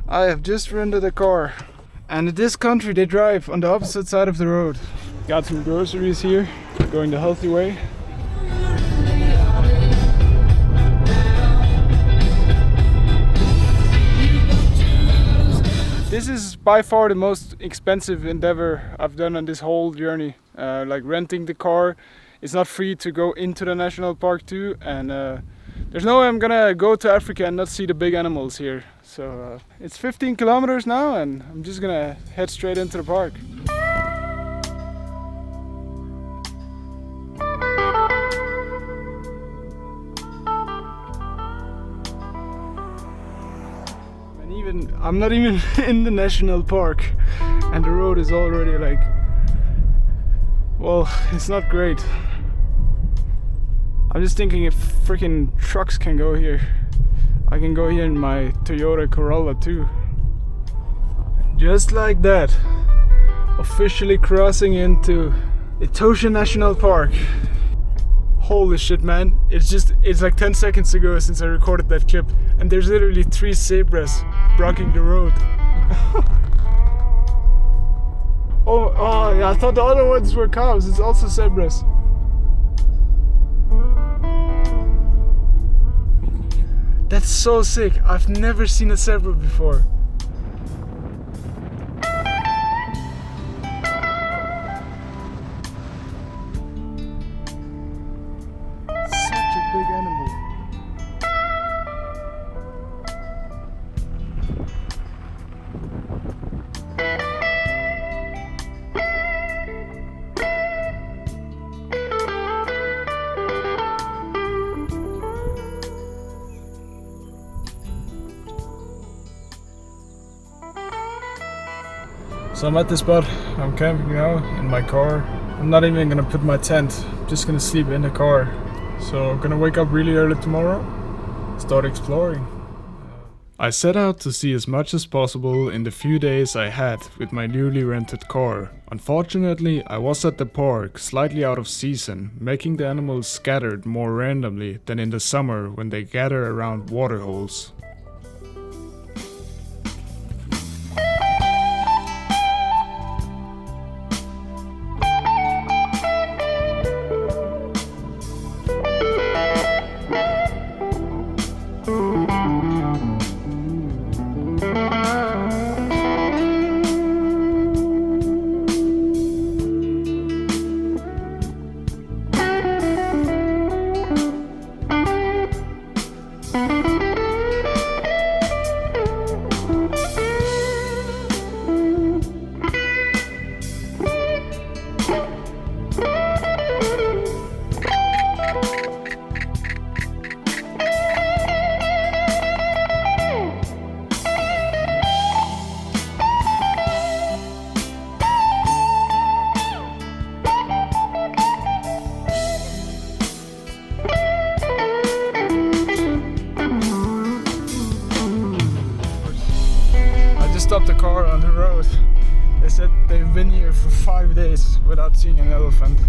I have just rented a car, and in this country they drive on the opposite side of the road. Got some groceries here, going the healthy way. This is by far the most expensive endeavor I've done on this whole journey. Like renting the car. It's not free to go into the national park too, and there's no way I'm gonna go to Africa and not see the big animals here. So it's 15 kilometers now and I'm just gonna head straight into the park. And I'm not even in the national park and the road is already like, well, it's not great. I'm just thinking if freaking trucks can go here, I can go here in my Toyota Corolla too. Just like that, officially crossing into Etosha National Park. Holy shit, man, it's like 10 seconds ago since I recorded that clip and there's literally 3 zebras blocking the road. Oh, yeah, I thought the other ones were cows. It's also zebras. That's so sick. I've never seen a zebra before. Such a big animal. So I'm at the spot, I'm camping now in my car. I'm not even gonna put my tent, I'm just gonna sleep in the car. So I'm gonna wake up really early tomorrow, start exploring. I set out to see as much as possible in the few days I had with my newly rented car. Unfortunately, I was at the park slightly out of season, making the animals scattered more randomly than in the summer when they gather around waterholes. Stopped the car on the road. They said they've been here for 5 days without seeing an elephant.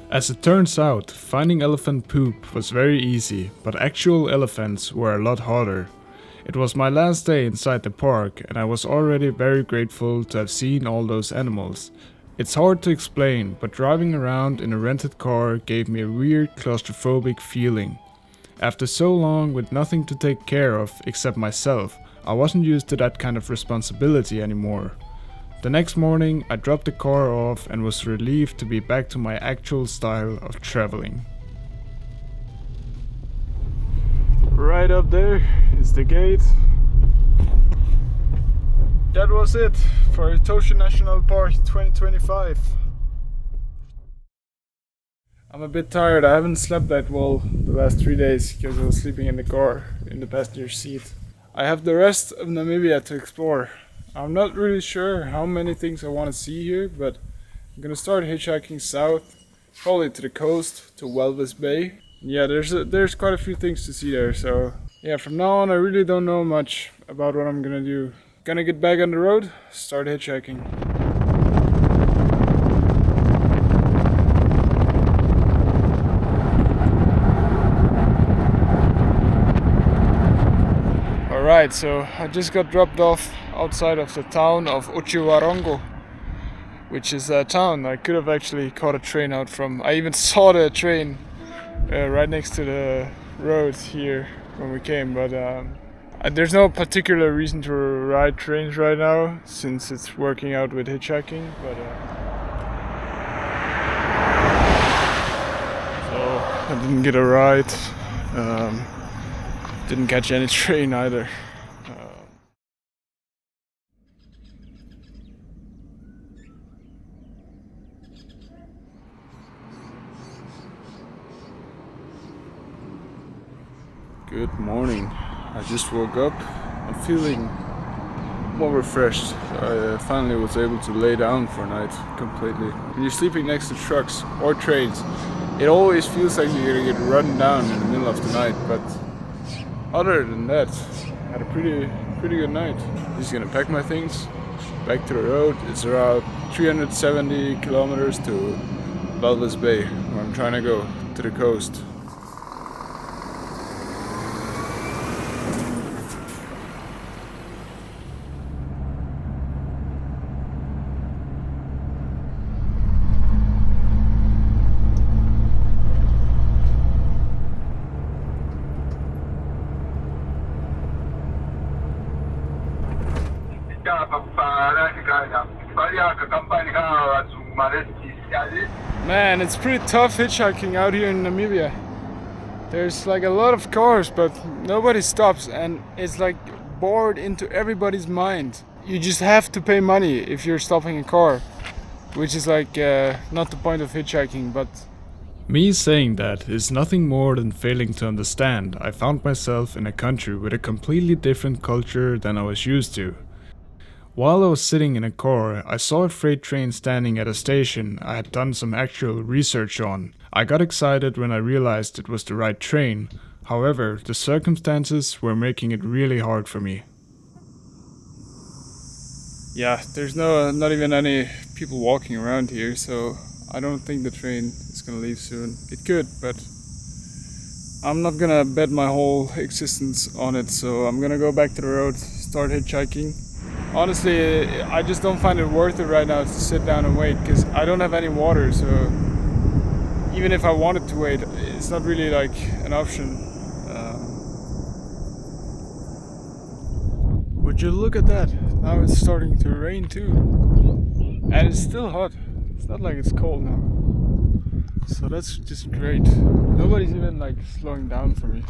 As it turns out, finding elephant poop was very easy, but actual elephants were a lot harder. It was my last day inside the park and I was already very grateful to have seen all those animals. It's hard to explain, but driving around in a rented car gave me a weird claustrophobic feeling. After so long with nothing to take care of except myself, I wasn't used to that kind of responsibility anymore. The next morning I dropped the car off and was relieved to be back to my actual style of traveling. Right up there is the gate. That was it for Etosha National Park 2025. I'm a bit tired. I haven't slept that well the last 3 days because I was sleeping in the car in the passenger seat. I have the rest of Namibia to explore. I'm not really sure how many things I want to see here, but I'm gonna start hitchhiking south, probably to the coast, to Walvis Bay. Yeah, there's quite a few things to see there, so yeah, from now on I really don't know much about what I'm gonna do. Gonna get back on the road, start hitchhiking. Alright, so I just got dropped off outside of the town of Otjiwarongo, which is a town I could have actually caught a train out from. I even saw the train right next to the road here when we came, but there's no particular reason to ride trains right now since it's working out with hitchhiking, but so I didn't get a ride. Didn't catch any train either. Good morning. I just woke up. I'm feeling more refreshed. I finally was able to lay down for a night completely. When you're sleeping next to trucks or trains, it always feels like you're gonna get run down in the middle of the night, but other than that, I had a pretty good night. Just gonna pack my things, back to the road. It's around 370 kilometers to Walvis Bay, where I'm trying to go, to the coast. Man, it's pretty tough hitchhiking out here in Namibia. There's like a lot of cars, but nobody stops, and it's like bored into everybody's mind. You just have to pay money if you're stopping a car, which is like not the point of hitchhiking, but... Me saying that is nothing more than failing to understand. I found myself in a country with a completely different culture than I was used to. While I was sitting in a car, I saw a freight train standing at a station I had done some actual research on. I got excited when I realized it was the right train. However, the circumstances were making it really hard for me. Yeah, there's not even any people walking around here, so I don't think the train is gonna leave soon. It could, but I'm not gonna bet my whole existence on it, so I'm gonna go back to the road, start hitchhiking. Honestly, I just don't find it worth it right now to sit down and wait, because I don't have any water, so even if I wanted to wait, it's not really like an option. Would you look at that? Now it's starting to rain too, and it's still hot. It's not like it's cold now, so that's just great. Nobody's even like slowing down for me.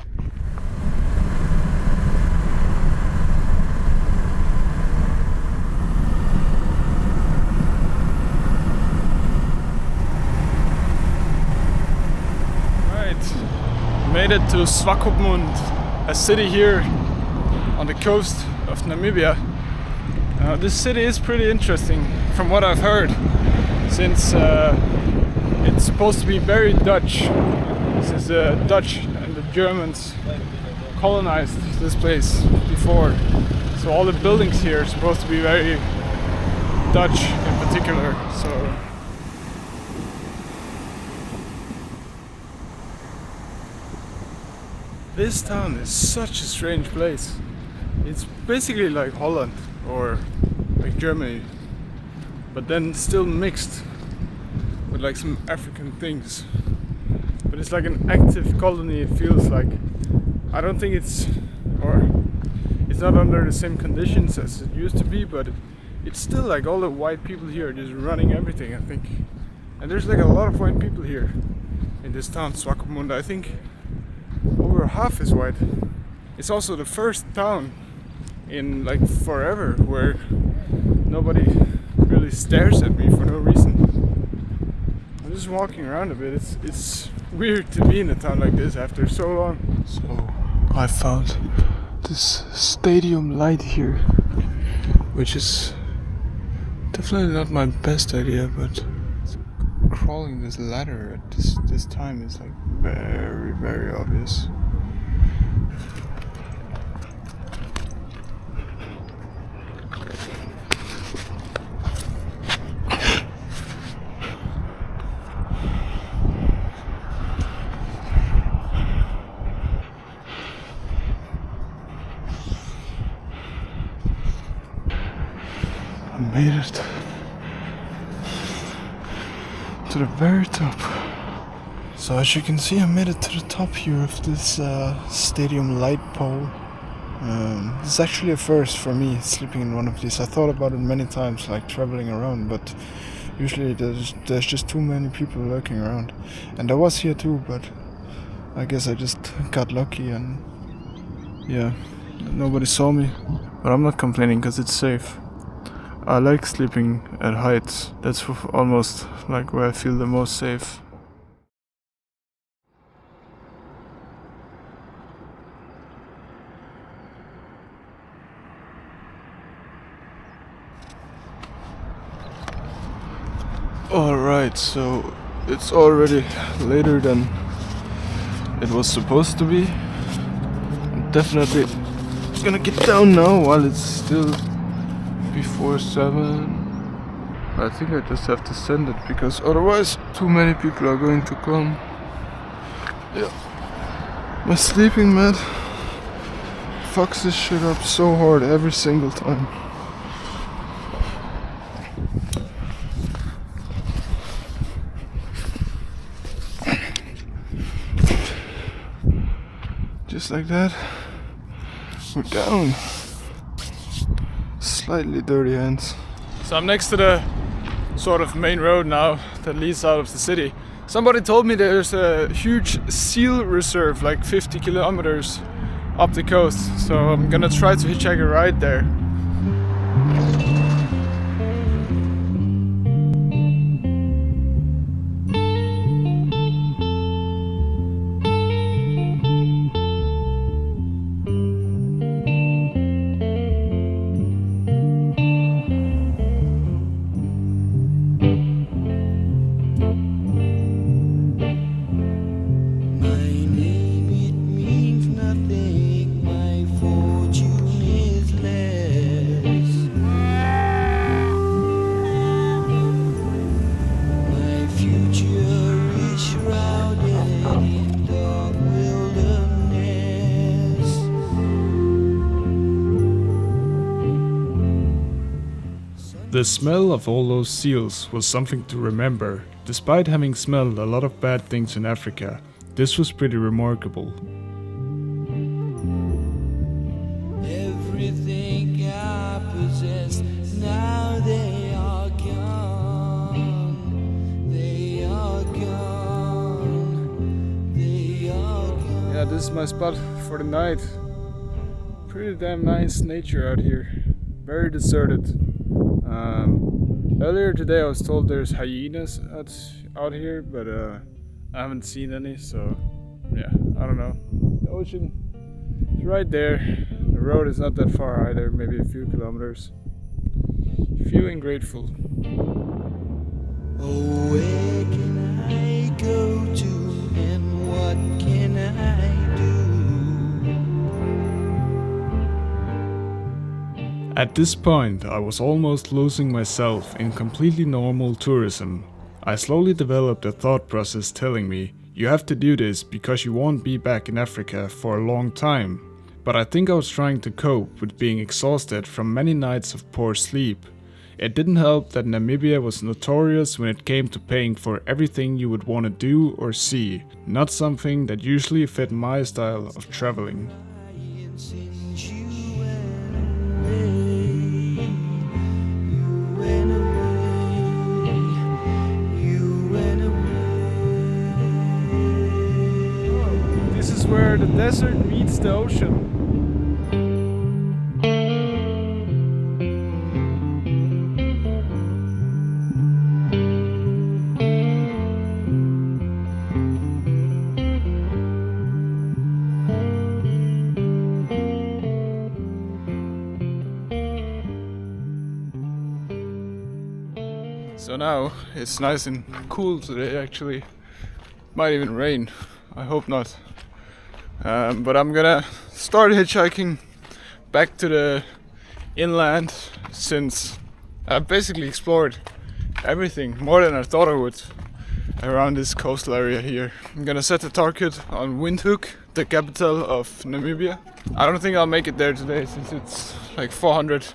Made it to Swakopmund, a city here on the coast of Namibia. This city is pretty interesting from what I've heard, since it's supposed to be very Dutch, since the Dutch and the Germans colonized this place before. So all the buildings here are supposed to be very Dutch in particular. So this town is such a strange place. It's basically like Holland or like Germany, but then still mixed with like some African things. But it's like an active colony, it feels like. I don't think it's not under the same conditions as it used to be, but it's still like all the white people here are just running everything, I think. And there's like a lot of white people here in this town, Swakopmund. I think over half is white. It's also the first town in like forever where nobody really stares at me for no reason. I'm just walking around a bit. It's weird to be in a town like this after so long. So I found this stadium light here, which is definitely not my best idea, but crawling this ladder at this time is like very obvious. I made it to the very top. So as you can see, I made it to the top here of this stadium light pole. This is actually a first for me, sleeping in one of these. I thought about it many times, like traveling around, but usually there's just too many people lurking around. And I was here too, but I guess I just got lucky and yeah, nobody saw me. But I'm not complaining because it's safe. I like sleeping at heights. That's almost like where I feel the most safe. Alright, so it's already later than it was supposed to be. I'm definitely gonna get down now while it's still before 7. I think I just have to send it because otherwise too many people are going to come. Yeah. My sleeping mat fucks this shit up so hard every single time. Just like that, we're down. Slightly dirty hands. So I'm next to the sort of main road now that leads out of the city. Somebody told me there's a huge seal reserve, like 50 kilometers up the coast. So I'm gonna try to hitchhike a ride there. The smell of all those seals was something to remember. Despite having smelled a lot of bad things in Africa, this was pretty remarkable. Everything I possess, now they are gone. They are gone. They are gone. Yeah, this is my spot for the night. Pretty damn nice nature out here. Very deserted. Earlier today I was told there's hyenas out here, but I haven't seen any, so yeah, I don't know. The ocean is right there. The road is not that far either, maybe a few kilometers. Feeling grateful. Oh, where can I go to and what can I do? At this point, I was almost losing myself in completely normal tourism. I slowly developed a thought process telling me, you have to do this because you won't be back in Africa for a long time. But I think I was trying to cope with being exhausted from many nights of poor sleep. It didn't help that Namibia was notorious when it came to paying for everything you would want to do or see, not something that usually fit my style of traveling. This is where the desert meets the ocean. So now it's nice and cool today actually. Might even rain, I hope not. But I'm gonna start hitchhiking back to the inland since I've basically explored everything, more than I thought I would, around this coastal area here. I'm gonna set the target on Windhoek, the capital of Namibia. I don't think I'll make it there today since it's like 400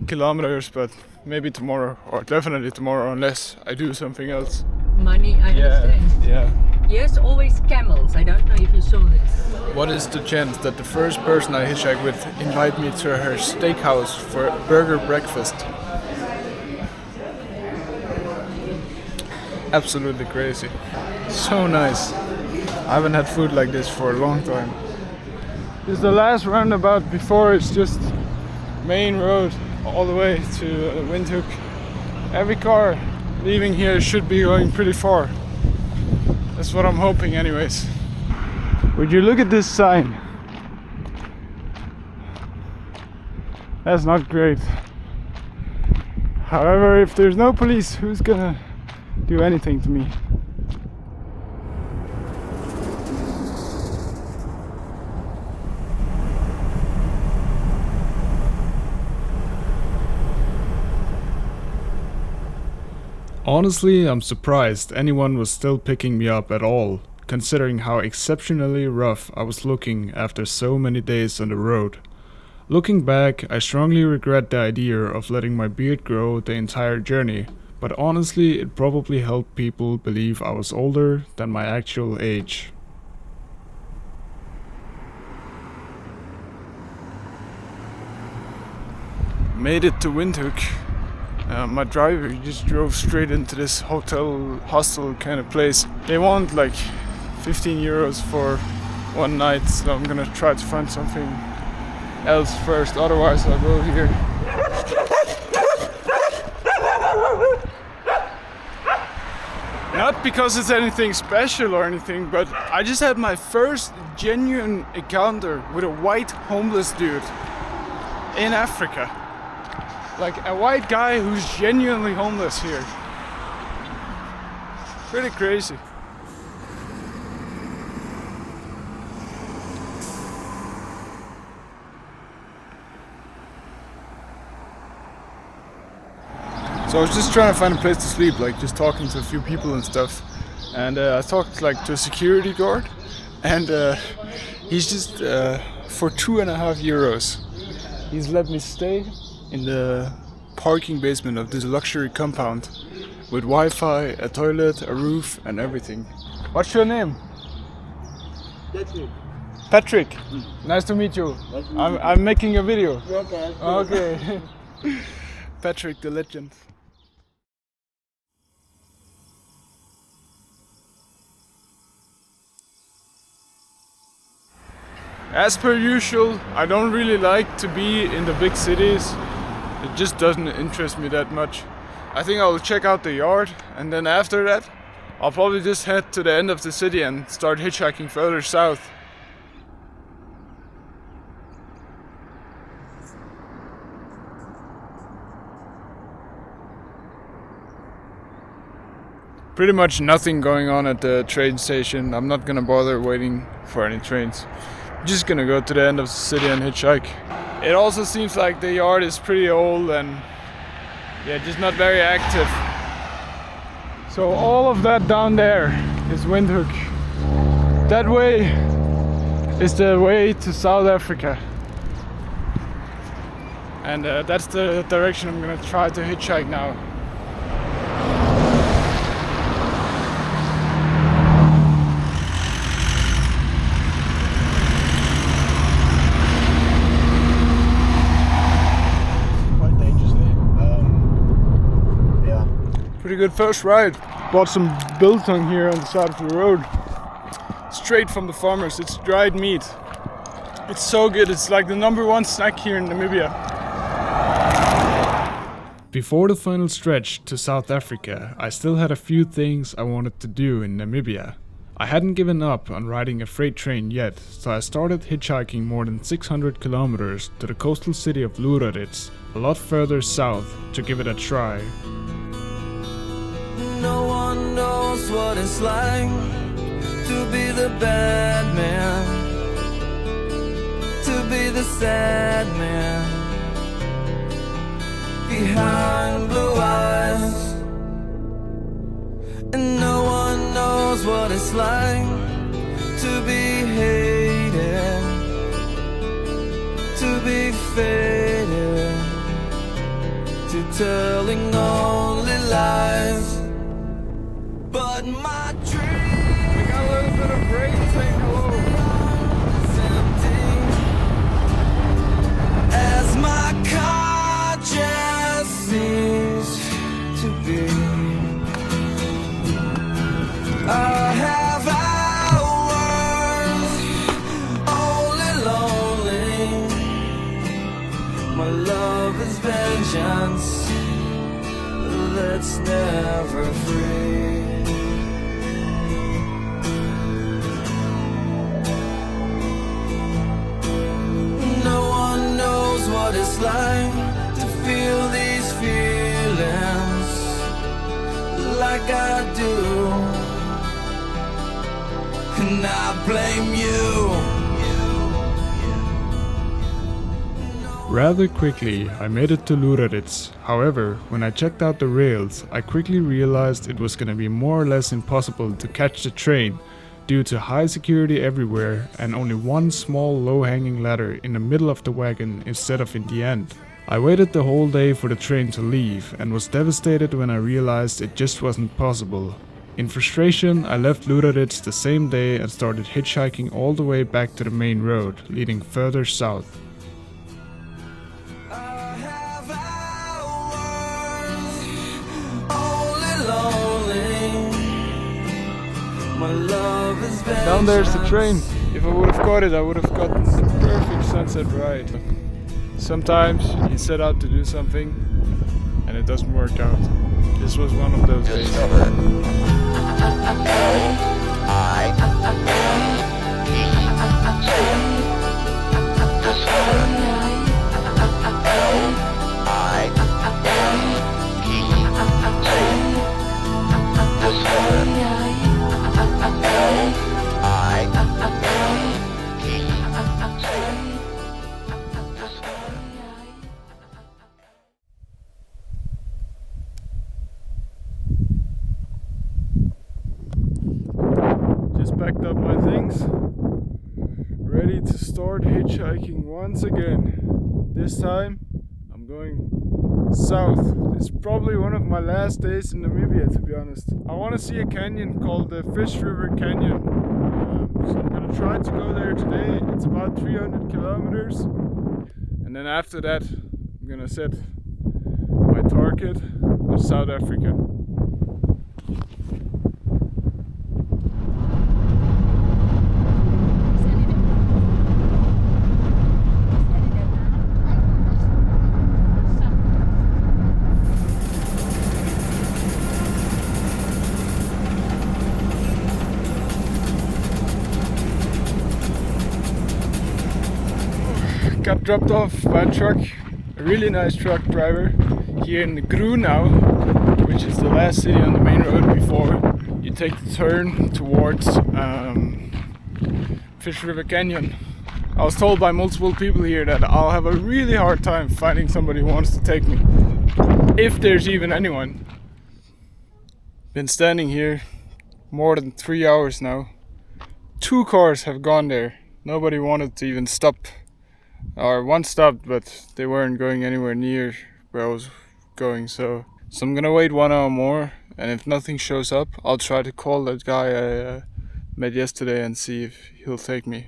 kilometers, but maybe tomorrow, or definitely tomorrow, unless I do something else. Money, I understand. Yeah. Yes, always camels. I don't know if you saw this. What is the chance that the first person I hitchhike with invite me to her steakhouse for a burger breakfast? Absolutely crazy. So nice. I haven't had food like this for a long time. This is the last roundabout before it's just main road all the way to Windhoek. Every car leaving here should be going pretty far. That's what I'm hoping anyways. Would you look at this sign? That's not great. However, if there's no police, who's gonna do anything to me? Honestly, I'm surprised anyone was still picking me up at all, considering how exceptionally rough I was looking after so many days on the road. Looking back, I strongly regret the idea of letting my beard grow the entire journey, but honestly it probably helped people believe I was older than my actual age. Made it to Windhoek. My driver just drove straight into this hostel kind of place. They want like 15 euros for one night, so I'm gonna try to find something else first, otherwise I'll go here. Not because it's anything special or anything, but I just had my first genuine encounter with a white homeless dude in Africa. Like a white guy who's genuinely homeless here. Pretty crazy. So I was just trying to find a place to sleep, like just talking to a few people and stuff. And I talked like to a security guard, and he's just for 2.5 euros, he's let me stay in the parking basement of this luxury compound with Wi-Fi, a toilet, a roof and everything. What's your name? Patrick. Patrick. Nice to meet you. I'm making a video. Okay. Okay. Patrick the legend. As per usual, I don't really like to be in the big cities. It just doesn't interest me that much. I think I'll check out the yard, and then after that, I'll probably just head to the end of the city and start hitchhiking further south. Pretty much nothing going on at the train station. I'm not gonna bother waiting for any trains. Just gonna go to the end of the city and hitchhike. It also seems like the yard is pretty old and yeah, just not very active. So all of that down there is Windhoek. That way is the way to South Africa. And that's the direction I'm gonna try to hitchhike now. Pretty good first ride. Bought some biltong here on the side of the road. Straight from the farmers. It's dried meat. It's so good. It's like the #1 snack here in Namibia. Before the final stretch to South Africa, I still had a few things I wanted to do in Namibia. I hadn't given up on riding a freight train yet, so I started hitchhiking more than 600 kilometers to the coastal city of Luraritz, a lot further south, to give it a try. one knows what it's like to be the bad man, to be the sad man behind blue eyes. And no one knows what it's like to be hated, to be faded, to telling only lies. But my dream, We got a little bit of rain saying hello. is empty as my conscience seems to be. I have hours only lonely. My love is vengeance that's never free. No one knows what it's like to feel these feelings like I do, and I blame you. Rather quickly, I made it to Luderitz. However, when I checked out the rails, I quickly realized it was gonna be more or less impossible to catch the train due to high security everywhere and only one small low-hanging ladder in the middle of the wagon instead of in the end. I waited the whole day for the train to leave and was devastated when I realized it just wasn't possible. In frustration, I left Luderitz the same day and started hitchhiking all the way back to the main road, leading further south. I have hours only lonely. My love is vengeance. Down there's the train. If I would have caught it, I would have gotten the perfect sunset ride. Sometimes you set out to do something and it doesn't work out. This was one of those days. Just packed up my things, ready to start hitchhiking once again. This time I'm going south. It's probably one of my last days in Namibia, to be honest. I want to see a canyon called the Fish River Canyon. So I'm gonna try to go there today. It's about 300 kilometers. And then after that, I'm gonna set my target on South Africa. Got dropped off by a truck, a really nice truck driver here in Grunau, which is the last city on the main road before you take the turn towards Fish River Canyon. I was told by multiple people here that I'll have a really hard time finding somebody who wants to take me, if there's even anyone. Been standing here more than 3 hours now. 2 cars have gone there. Nobody wanted to even stop. Or one stopped, but they weren't going anywhere near where I was going, so I'm gonna wait 1 hour more, and if nothing shows up, I'll try to call that guy I met yesterday and see if he'll take me.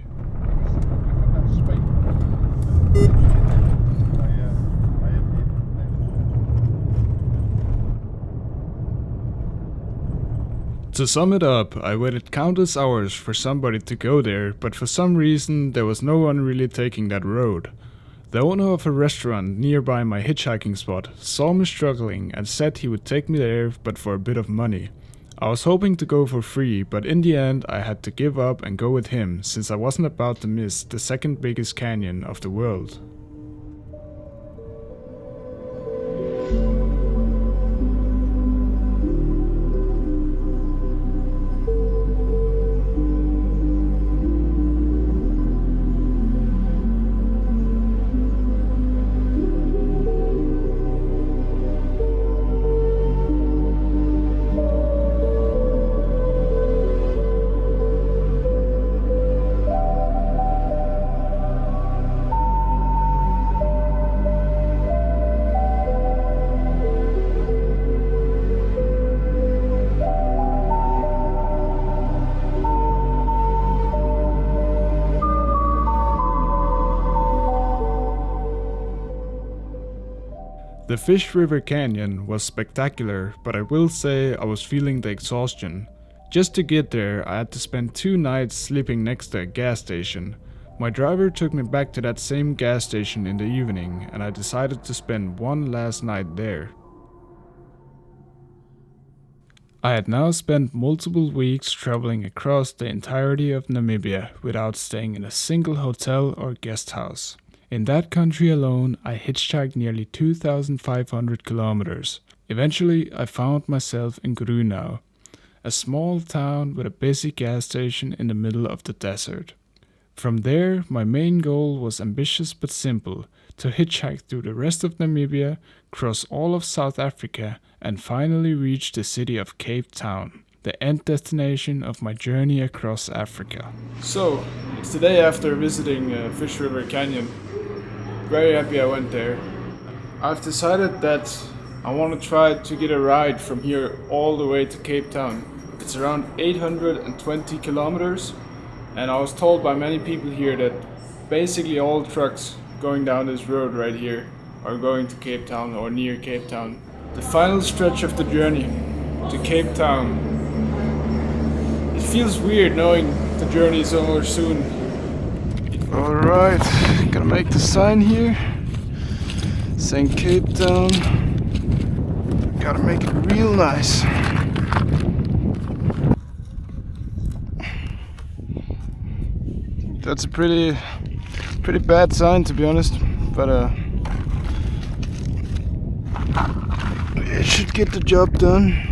To sum it up, I waited countless hours for somebody to go there, but for some reason there was no one really taking that road. The owner of a restaurant nearby my hitchhiking spot saw me struggling and said he would take me there, but for a bit of money. I was hoping to go for free, but in the end I had to give up and go with him, since I wasn't about to miss the second biggest canyon of the world. The Fish River Canyon was spectacular, but I will say I was feeling the exhaustion. Just to get there, I had to spend 2 nights sleeping next to a gas station. My driver took me back to that same gas station in the evening, and I decided to spend one last night there. I had now spent multiple weeks traveling across the entirety of Namibia without staying in a single hotel or guest house. In that country alone, I hitchhiked nearly 2,500 kilometers. Eventually, I found myself in Grunau, a small town with a busy gas station in the middle of the desert. From there, my main goal was ambitious but simple, to hitchhike through the rest of Namibia, cross all of South Africa, and finally reach the city of Cape Town, the end destination of my journey across Africa. So, it's the day after visiting Fish River Canyon. Very happy I went there. I've decided that I want to try to get a ride from here all the way to Cape Town. It's around 820 kilometers, and I was told by many people here that basically all trucks going down this road right here are going to Cape Town or near Cape Town. The final stretch of the journey to Cape Town. It feels weird knowing the journey is over soon. Alright, gonna make the sign here saying Cape Town. Gotta make it real nice. That's a pretty bad sign, to be honest, but it should get the job done.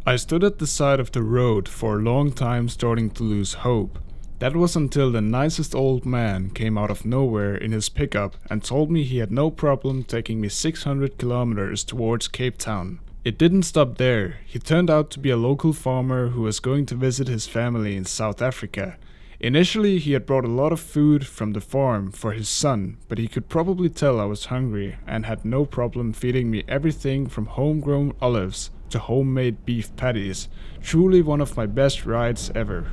I stood at the side of the road for a long time, starting to lose hope. That was until the nicest old man came out of nowhere in his pickup and told me he had no problem taking me 600 kilometers towards Cape Town. It didn't stop there. He turned out to be a local farmer who was going to visit his family in South Africa. Initially, he had brought a lot of food from the farm for his son, but he could probably tell I was hungry and had no problem feeding me everything from homegrown olives to homemade beef patties. Truly one of my best rides ever.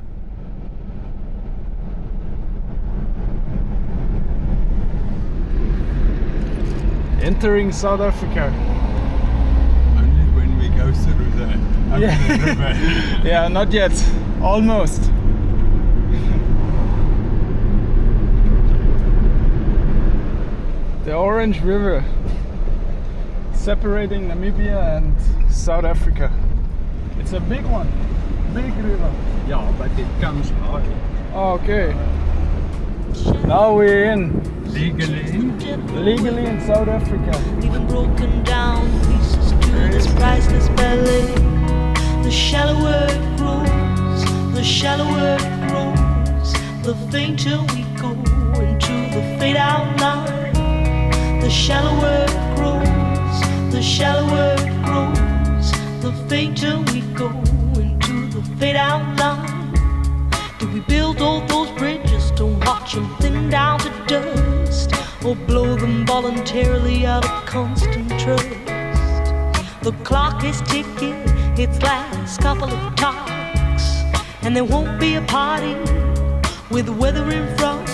Entering South Africa. Only when we go through the river. Yeah, not yet. Almost. The Orange River, separating Namibia and South Africa. It's a big one, big river. Yeah, but it comes hard. Okay. Now we're in. Legally. In South Africa. Even broken down pieces to this priceless ballet. The shallower it grows, the shallower it grows, the fainter we go into the fade out line. The shallower it grows, the shallower it grows, the fainter we go into the fade out line. Do we build all those bridges to watch them thin down to dust, or blow them voluntarily out of constant trust? The clock is ticking its last couple of talks, and there won't be a party with the weather in front.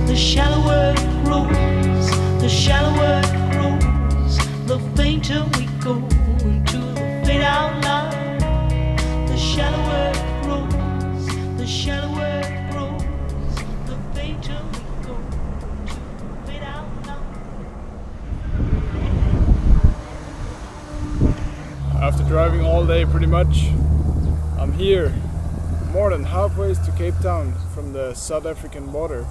The shallower it grows, the shallower it grows, the fainter we go into the fade out line. The shallower it grows, the shallower it grows, the fainter we go into the fade out line. After driving all day pretty much, I'm here, more than halfway to Cape Town from the South African border.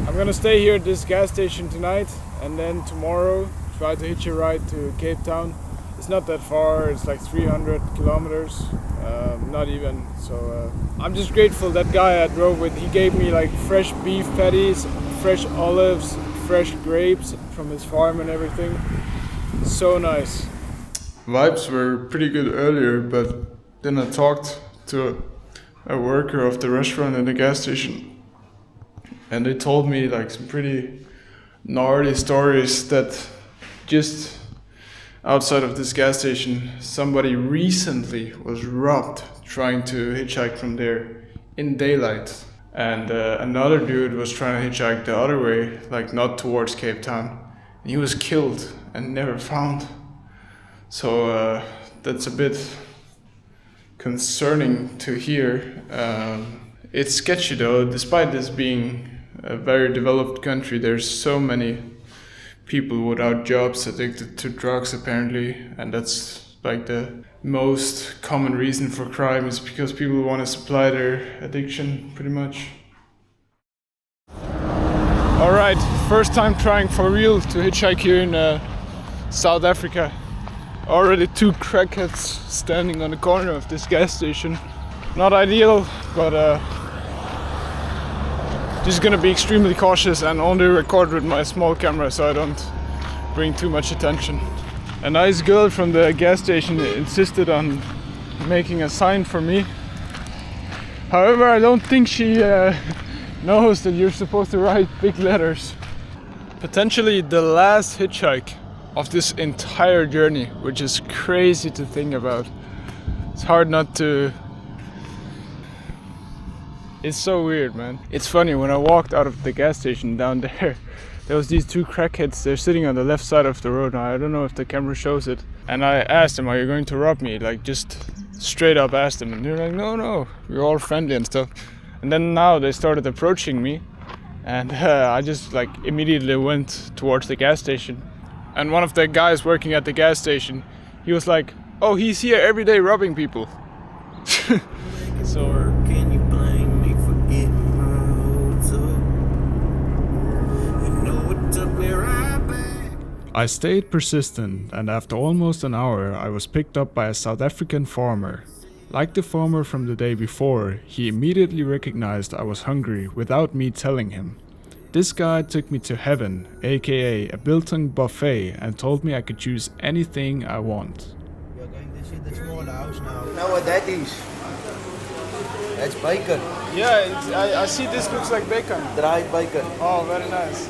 I'm gonna stay here at this gas station tonight, and then tomorrow try to hitch a ride to Cape Town. It's not that far, it's like 300 kilometers, not even. So I'm just grateful that guy I drove with, he gave me like fresh beef patties, fresh olives, fresh grapes from his farm and everything. So nice. Vibes were pretty good earlier, but then I talked to a worker of the restaurant and the gas station, and they told me like some pretty gnarly stories that just outside of this gas station, somebody recently was robbed trying to hitchhike from there in daylight. And another dude was trying to hitchhike the other way, like not towards Cape Town. And he was killed and never found. So that's a bit concerning to hear. It's sketchy though, despite this being a very developed country, there's so many people without jobs addicted to drugs apparently, and that's like the most common reason for crime is because people want to supply their addiction pretty much. Alright, first time trying for real to hitchhike here in South Africa. Already 2 crackheads standing on the corner of this gas station. Not ideal, but just gonna be extremely cautious and only record with my small camera so I don't bring too much attention. A nice girl from the gas station insisted on making a sign for me. However, I don't think she knows that you're supposed to write big letters. Potentially the last hitchhike of this entire journey, which is crazy to think about. It's hard not to... It's so weird, man. It's funny, when I walked out of the gas station down there was these 2 crackheads. They're sitting on the left side of the road. Now, I don't know if the camera shows it. And I asked them, are you going to rob me? Like, just straight up asked them. And they're like, no, we're all friendly and stuff. And then now they started approaching me. And I just like immediately went towards the gas station. And one of the guys working at the gas station, he was like, oh, he's here every day robbing people. So... Can you blame me for getting my hopes up? You know it took me right back. I stayed persistent, and after almost an hour I was picked up by a South African farmer. Like the farmer from the day before, he immediately recognized I was hungry without me telling him. This guy took me to heaven, aka a built-in buffet, and told me I could choose anything I want. You're going to see the small house now. You know what that is? That's bacon. Yeah, I see this looks like bacon. Dried bacon. Oh, very nice.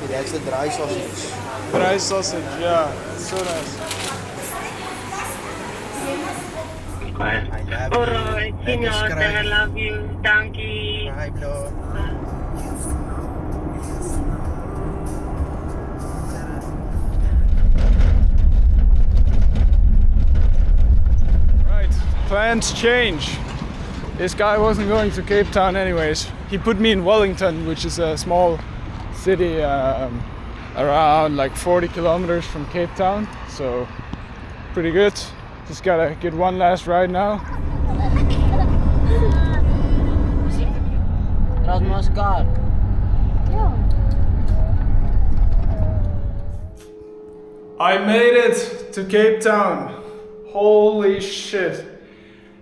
That's the dry sausage. Dry sausage, yeah, it's so nice. Alright, Senior, I love you. Thank you. Hi, bro. Right, plans change. This guy wasn't going to Cape Town anyways. He put me in Wellington, which is a small city around like 40 kilometers from Cape Town. So, pretty good. Just gotta get one last ride now. Rasmus car. I made it to Cape Town. Holy shit.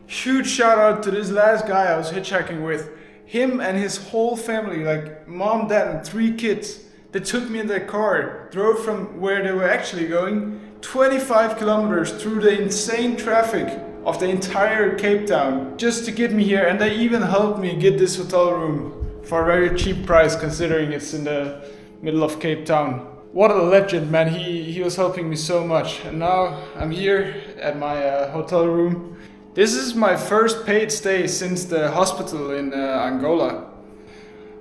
Huge shout out to this last guy I was hitchhiking with. Him and his whole family, like mom, dad and 3 kids. They took me in their car, drove from where they were actually going 25 kilometers through the insane traffic of the entire Cape Town just to get me here, and they even helped me get this hotel room for a very cheap price considering it's in the middle of Cape Town. What a legend, man. He was helping me so much, and now I'm here at my hotel room. This is my first paid stay since the hospital in Angola.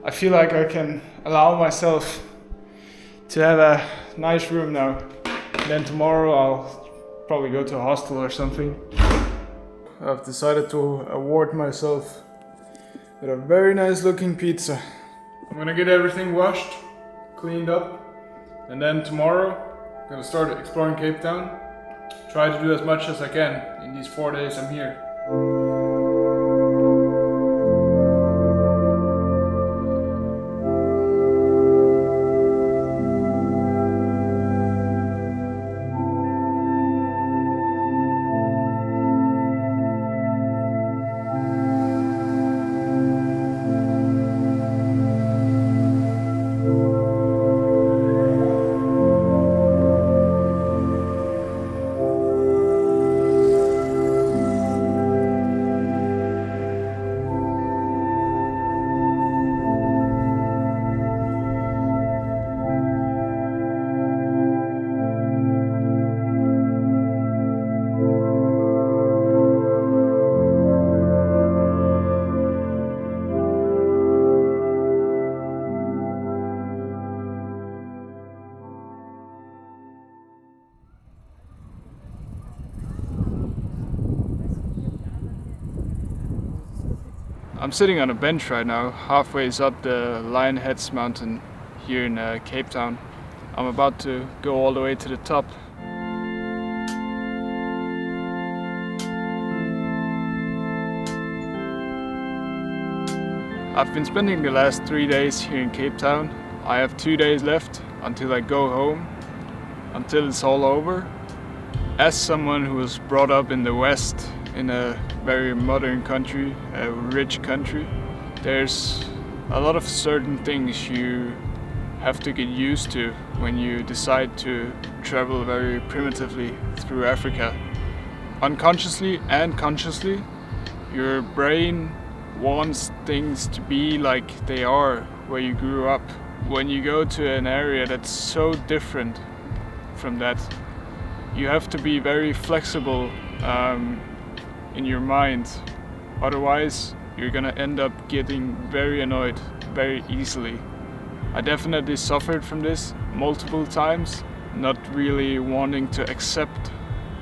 I feel like I can allow myself to have a nice room now. Then tomorrow I'll probably go to a hostel or something. I've decided to award myself with a very nice looking pizza. I'm gonna get everything washed, cleaned up, and then tomorrow I'm gonna start exploring Cape Town. Try to do as much as I can in these 4 days I'm here. I'm sitting on a bench right now, halfway up the Lion Heads mountain here in Cape Town. I'm about to go all the way to the top. I've been spending the last 3 days here in Cape Town. I have 2 days left until I go home, until it's all over. As someone who was brought up in the West, in a very modern country, a rich country, there's a lot of certain things you have to get used to when you decide to travel very primitively through Africa. Unconsciously and consciously, your brain wants things to be like they are where you grew up. When you go to an area that's so different from that, you have to be very flexible in your mind. Otherwise, you're gonna end up getting very annoyed very easily. I definitely suffered from this multiple times, not really wanting to accept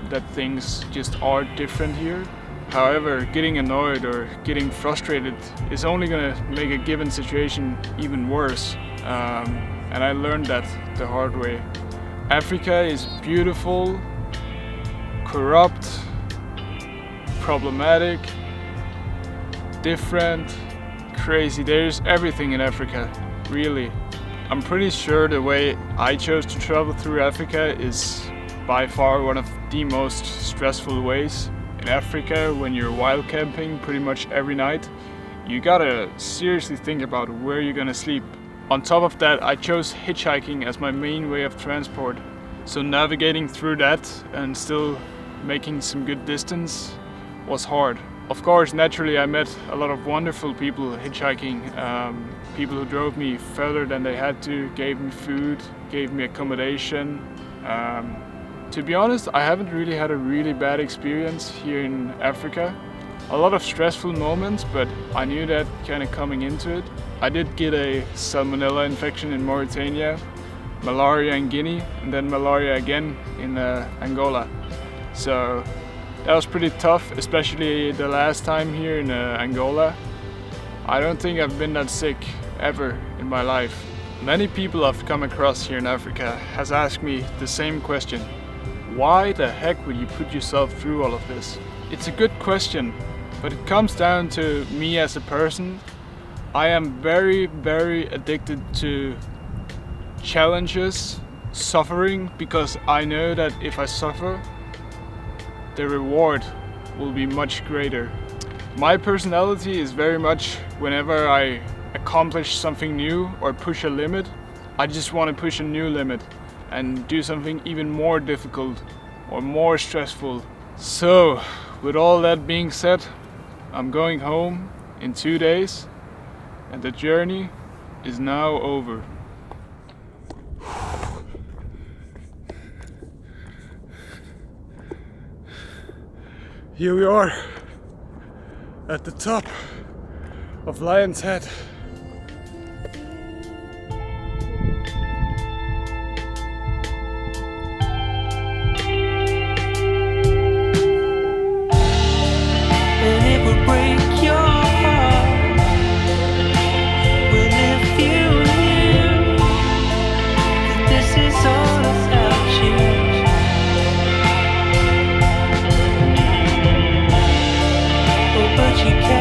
that things just are different here. However, getting annoyed or getting frustrated is only gonna make a given situation even worse. And I learned that the hard way. Africa is beautiful, corrupt, problematic, different, crazy. There's everything in Africa, really. I'm pretty sure the way I chose to travel through Africa is by far one of the most stressful ways. In Africa, when you're wild camping pretty much every night, you gotta seriously think about where you're gonna sleep. On top of that, I chose hitchhiking as my main way of transport. So navigating through that and still making some good distance was hard. Of course, naturally I met a lot of wonderful people hitchhiking, people who drove me further than they had to, gave me food, gave me accommodation. To be honest, I haven't really had a really bad experience here in Africa. A lot of stressful moments, but I knew that kind of coming into it. I did get a salmonella infection in Mauritania, malaria in Guinea, and then malaria again in Angola. So that was pretty tough, especially the last time here in Angola. I don't think I've been that sick ever in my life. Many people I've come across here in Africa has asked me the same question. Why the heck would you put yourself through all of this? It's a good question, but it comes down to me as a person. I am very, very addicted to challenges, suffering, because I know that if I suffer, the reward will be much greater. My personality is very much whenever I accomplish something new or push a limit, I just want to push a new limit and do something even more difficult or more stressful. So, with all that being said, I'm going home in 2 days and the journey is now over. Here we are at the top of Lion's Head. And it would break your heart. Well, if you knew that this is all about you. But you can't.